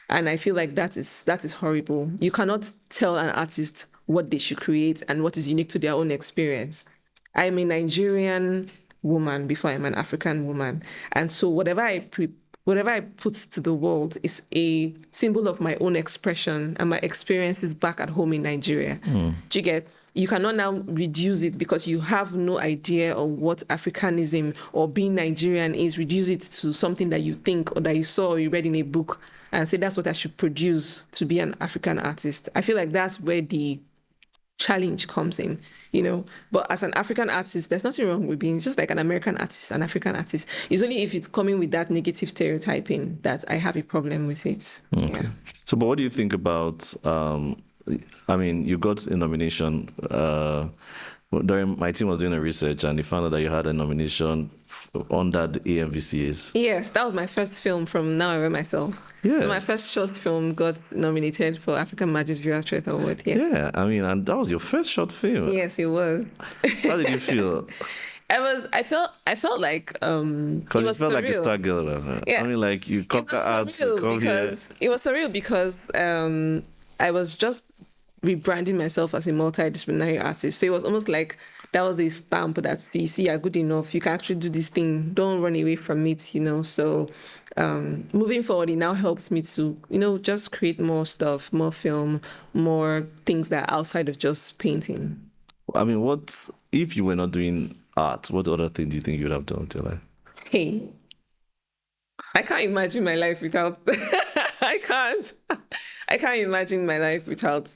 And I feel like that is horrible. You cannot tell an artist what they should create and what is unique to their own experience. I'm a Nigerian woman before I'm an African woman. And so whatever I put to the world is a symbol of my own expression and my experiences back at home in Nigeria. Do you get? You cannot now reduce it because you have no idea of what Africanism or being Nigerian is. Reduce it to something that you think or that you saw or you read in a book and say that's what I should produce to be an African artist. I feel like that's where the challenge comes in, But as an African artist, there's nothing wrong with being just like an American artist, an African artist. It's only if it's coming with that negative stereotyping that I have a problem with it. Okay. Yeah. So, but what do you think about, you got a nomination, during my team was doing a research and they found out that you had a nomination under the AMVCAs. Yes, that was my first film from Now I Wear Myself. Yes. So my first short film got nominated for African Magic's Viewer Choice Award. Yes. Yeah, and that was your first short film. Yes, it was. How did you feel? I felt like Because it felt like a star girl. Yeah. Like you conquer art to come here. It was surreal because I was just rebranding myself as a multidisciplinary artist. So it was almost like that was a stamp that see you're good enough. You can actually do this thing. Don't run away from it, So moving forward, it now helps me to, just create more stuff, more film, more things that are outside of just painting. What if you were not doing art? What other thing do you think you would have done with your life? Hey, I can't imagine my life without. I can't imagine my life without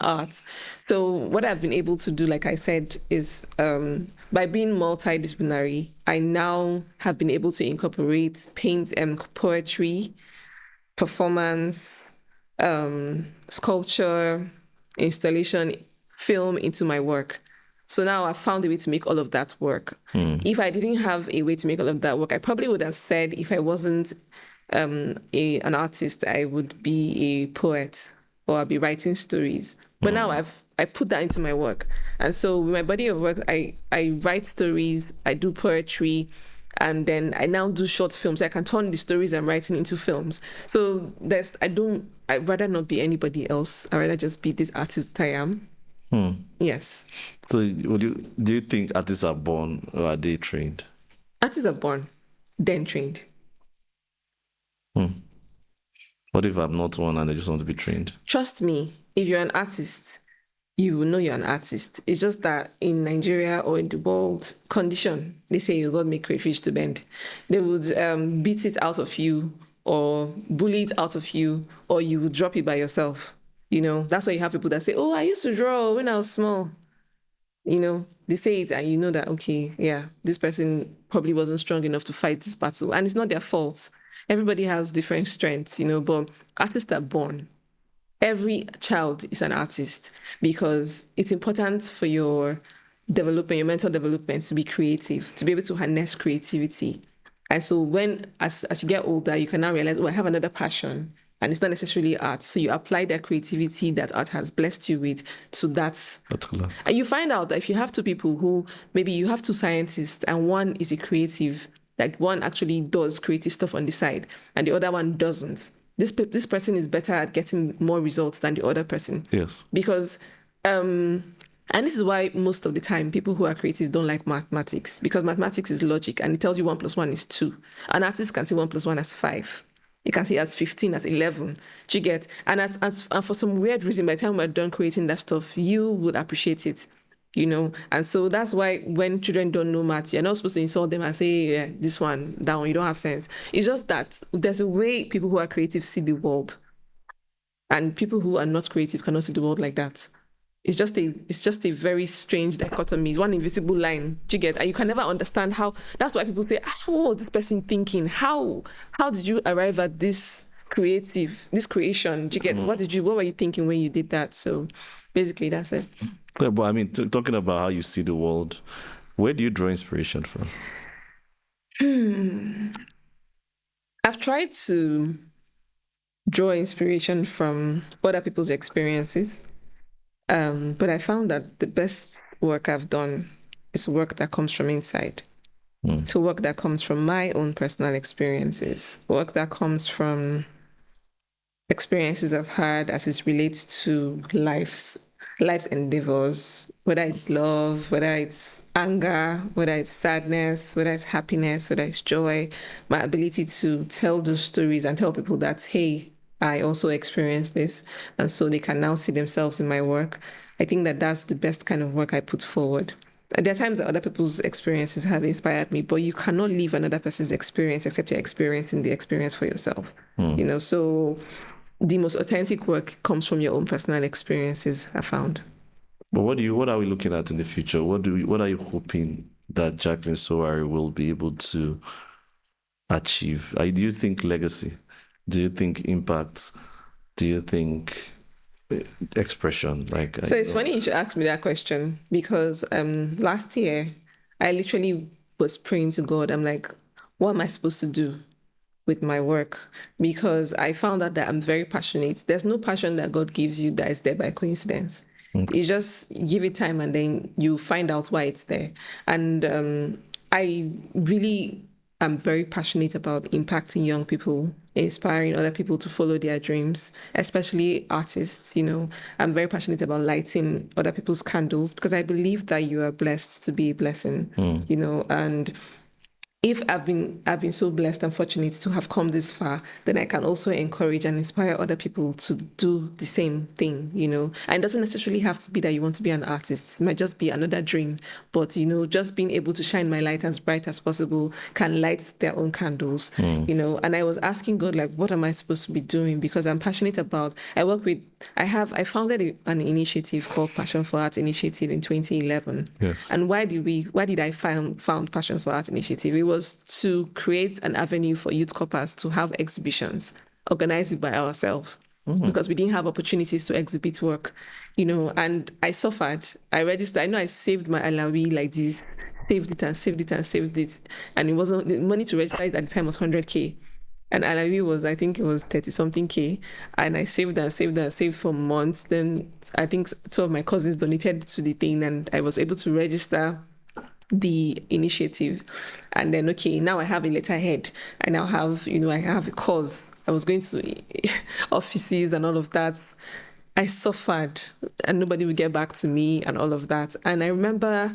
art. So what I've been able to do, like I said, is by being multidisciplinary, I now have been able to incorporate paint and poetry, performance, sculpture, installation, film into my work. So now I've found a way to make all of that work. If I didn't have a way to make all of that work, I probably would have said if I wasn't an artist, I would be a poet or I'll be writing stories. But now I put that into my work. And so with my body of work, I write stories, I do poetry, and then I now do short films. I can turn the stories I'm writing into films. So I'd rather not be anybody else. I'd rather just be this artist that I am. Yes. So do you think artists are born or are they trained? Artists are born, then trained. What if I'm not one and I just want to be trained? Trust me, if you're an artist, you will know you're an artist. It's just that in Nigeria or in the world condition, they say you don't make crayfish to bend. They would beat it out of you or bully it out of you, or you would drop it by yourself. That's why you have people that say, oh, I used to draw when I was small. They say it and you know that, okay, yeah, this person probably wasn't strong enough to fight this battle. And it's not their fault. Everybody has different strengths, but artists are born. Every child is an artist because it's important for your development, your mental development, to be creative, to be able to harness creativity. And so as you get older, you can now realize, I have another passion. And it's not necessarily art. So you apply that creativity that art has blessed you with to that. Particular. And you find out that if you have two people who, maybe you have two scientists and one is a creative, like one actually does creative stuff on the side and the other one doesn't. This person is better at getting more results than the other person. Yes. Because, and this is why most of the time people who are creative don't like mathematics, because mathematics is logic and it tells you 1 + 1 is 2. An artist can see 1 + 1 as 5. You can see as 15, as 11. Do you get? And for some weird reason, by the time we're done creating that stuff, you would appreciate it, And so that's why when children don't know maths, you're not supposed to insult them and say, yeah, this one, that one, you don't have sense. It's just that there's a way people who are creative see the world. And people who are not creative cannot see the world like that. It's just a very strange dichotomy. It's one invisible line. Do you get? And you can never understand how. That's why people say, what was this person thinking? How did you arrive at this creation? Do you get? What were you thinking when you did that? So basically that's it. Yeah, but talking about how you see the world, where do you draw inspiration from? I've tried to draw inspiration from other people's experiences. But I found that the best work I've done is work that comes from inside. So work that comes from my own personal experiences, work that comes from experiences I've had as it relates to life's endeavors, whether it's love, whether it's anger, whether it's sadness, whether it's happiness, whether it's joy, my ability to tell those stories and tell people that, hey, I also experienced this, and so they can now see themselves in my work. I think that that's the best kind of work I put forward. There are times that other people's experiences have inspired me, but you cannot leave another person's experience except you're experiencing the experience for yourself. So the most authentic work comes from your own personal experiences, I found. But what are we looking at in the future? What are you hoping that Jacqueline Suowari will be able to achieve? Do you think legacy? Do you think impact? Do you think expression? So it's funny you should ask me that question, because last year I literally was praying to God. I'm like, what am I supposed to do with my work? Because I found out that I'm very passionate. There's no passion that God gives you that is there by coincidence. You just give it time and then you find out why it's there. And I really am very passionate about impacting young people, inspiring other people to follow their dreams, especially artists. I'm very passionate about lighting other people's candles, because I believe that you are blessed to be a blessing, and if I've been so blessed and fortunate to have come this far, then I can also encourage and inspire other people to do the same thing, And it doesn't necessarily have to be that you want to be an artist. It might just be another dream. But, just being able to shine my light as bright as possible can light their own candles, And I was asking God, like, what am I supposed to be doing? Because I'm passionate about, I founded an initiative called Passion for Art Initiative in 2011. Yes. And why did I found Passion for Art Initiative? It was to create an avenue for youth corpers to have exhibitions organized by ourselves, because we didn't have opportunities to exhibit work, and I suffered. I registered. I know I saved my alawi like this, saved it. And it wasn't, the money to register it at the time was 100K. And alawi was, I think it was 30 something K. And I saved for months. Then I think two of my cousins donated to the thing, and I was able to register the initiative. And then, now I have a letterhead. I now have, I have a cause. I was going to offices and all of that. I suffered and nobody would get back to me and all of that. And I remember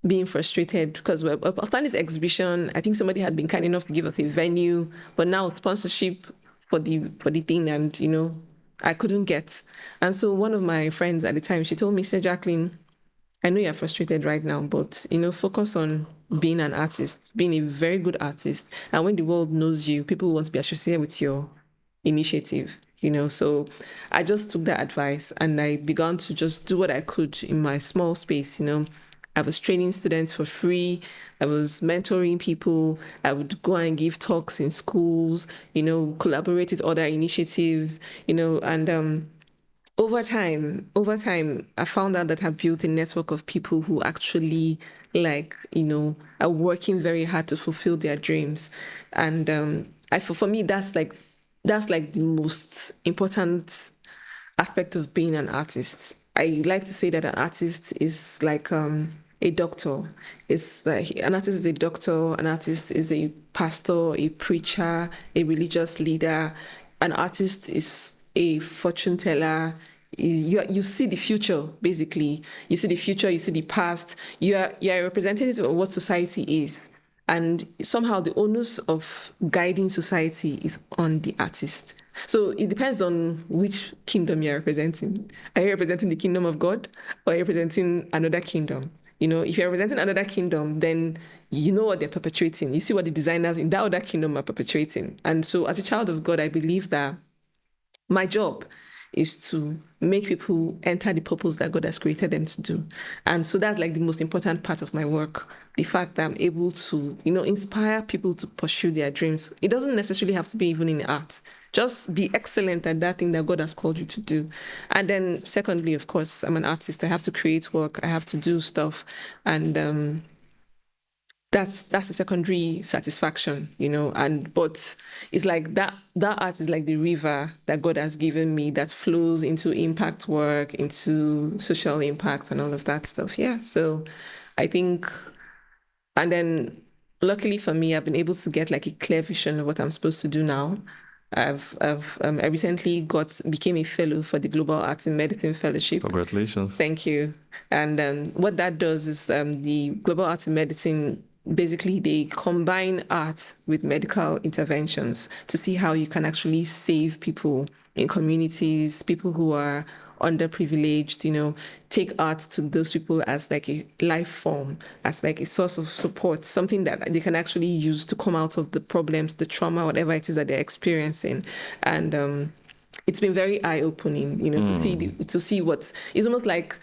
being frustrated because we're planning this exhibition. I think somebody had been kind enough to give us a venue, but now sponsorship for the thing, and I couldn't get. And so one of my friends at the time, she told me, "Say, Jacqueline, I know you're frustrated right now, but focus on being an artist, being a very good artist. And when the world knows you, people want to be associated with your initiative." So I just took that advice and I began to just do what I could in my small space. I was training students for free. I was mentoring people. I would go and give talks in schools, collaborate with other initiatives, and over time, I found out that I built a network of people who actually are working very hard to fulfill their dreams. And for me, that's like the most important aspect of being an artist. I like to say that an artist is like a doctor. It's like an artist is a doctor, an artist is a pastor, a preacher, a religious leader. An artist is a fortune teller. You see the future, basically. You see the future, you see the past. You're a representative of what society is. And somehow the onus of guiding society is on the artist. So it depends on which kingdom you're representing. Are you representing the kingdom of God, or are you representing another kingdom? If you're representing another kingdom, then you know what they're perpetrating. You see what the designers in that other kingdom are perpetrating. And so as a child of God, I believe that my job is to make people enter the purpose that God has created them to do. And so that's like the most important part of my work. The fact that I'm able to, inspire people to pursue their dreams. It doesn't necessarily have to be even in art. Just be excellent at that thing that God has called you to do. And then secondly, of course, I'm an artist. I have to create work. I have to do stuff. And that's a secondary satisfaction, but it's like that art is like the river that God has given me that flows into impact work, into social impact and all of that stuff. Yeah. So I think, and then luckily for me, I've been able to get like a clear vision of what I'm supposed to do now. I recently became a fellow for the Global Arts in Medicine Fellowship. Congratulations. Thank you. And what that does is the Global Arts in Medicine, basically they combine art with medical interventions to see how you can actually save people in communities, people who are underprivileged, take art to those people as like a life form, as like a source of support, something that they can actually use to come out of the problems, the trauma, whatever it is that they're experiencing. And it's been very eye-opening, to see what it's almost like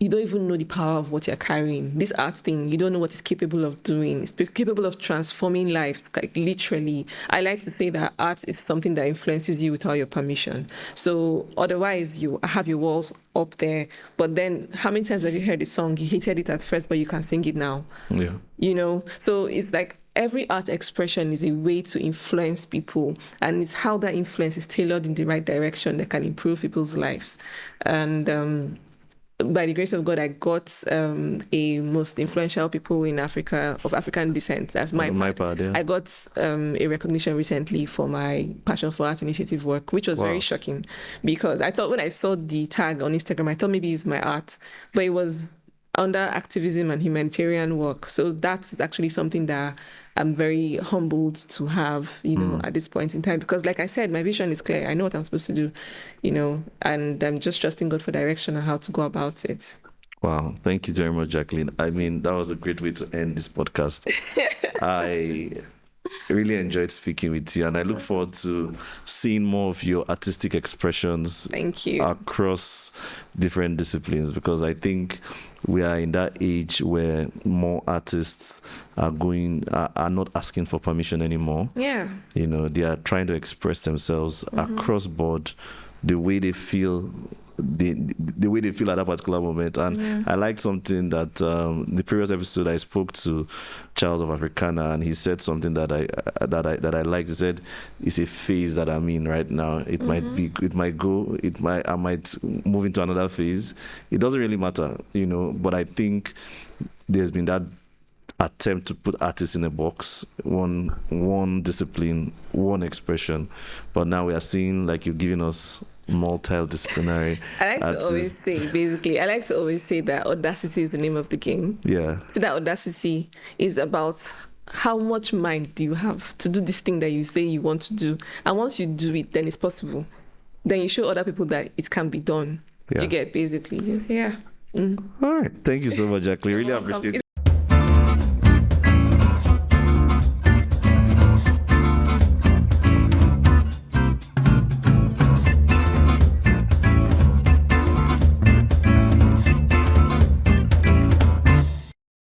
you don't even know the power of what you're carrying. This art thing, you don't know what it's capable of doing. It's capable of transforming lives, like literally. I like to say that art is something that influences you without your permission. So otherwise, you have your walls up there, but then how many times have you heard a song, you hated it at first, but you can sing it now? Yeah. You know, so it's like every art expression is a way to influence people, and it's how that influence is tailored in the right direction that can improve people's lives. And by the grace of God, I got a most influential people in Africa of African descent. That's my part. Yeah. I got a recognition recently for my Passion for Art initiative work, which was very shocking, because I thought when I saw the tag on Instagram, I thought maybe it's my art, but it was under activism and humanitarian work. So that's actually something that I'm very humbled to have, you know, at this point in time, because like I said, my vision is clear. I know what I'm supposed to do, you know, and I'm just trusting God for direction and how to go about it. Wow. Thank you very much, Jacqueline. I mean, that was a great way to end this podcast. I really enjoyed speaking with you, and I look forward to seeing more of your artistic expressions. Thank you. Across different disciplines, because I think we are in that age where more artists are not asking for permission anymore. Yeah. You know, they are trying to express themselves across board, the way they feel. The way they feel at that particular moment. And I liked something that the previous episode I spoke to Charles of Africana, and he said something that I liked. He said, it's a phase that I'm in right now. I might move into another phase. It doesn't really matter, you know, but I think there's been that attempt to put artists in a box, one discipline, one expression. But now we are seeing, like, you're giving us multidisciplinary. I like to always say that audacity is the name of the game. Yeah. So that audacity is about how much mind do you have to do this thing that you say you want to do. And once you do it, then it's possible. Then you show other people that it can be done. Yeah. You get, basically. Yeah. All right. Thank you so much, Jacqueline. Really appreciate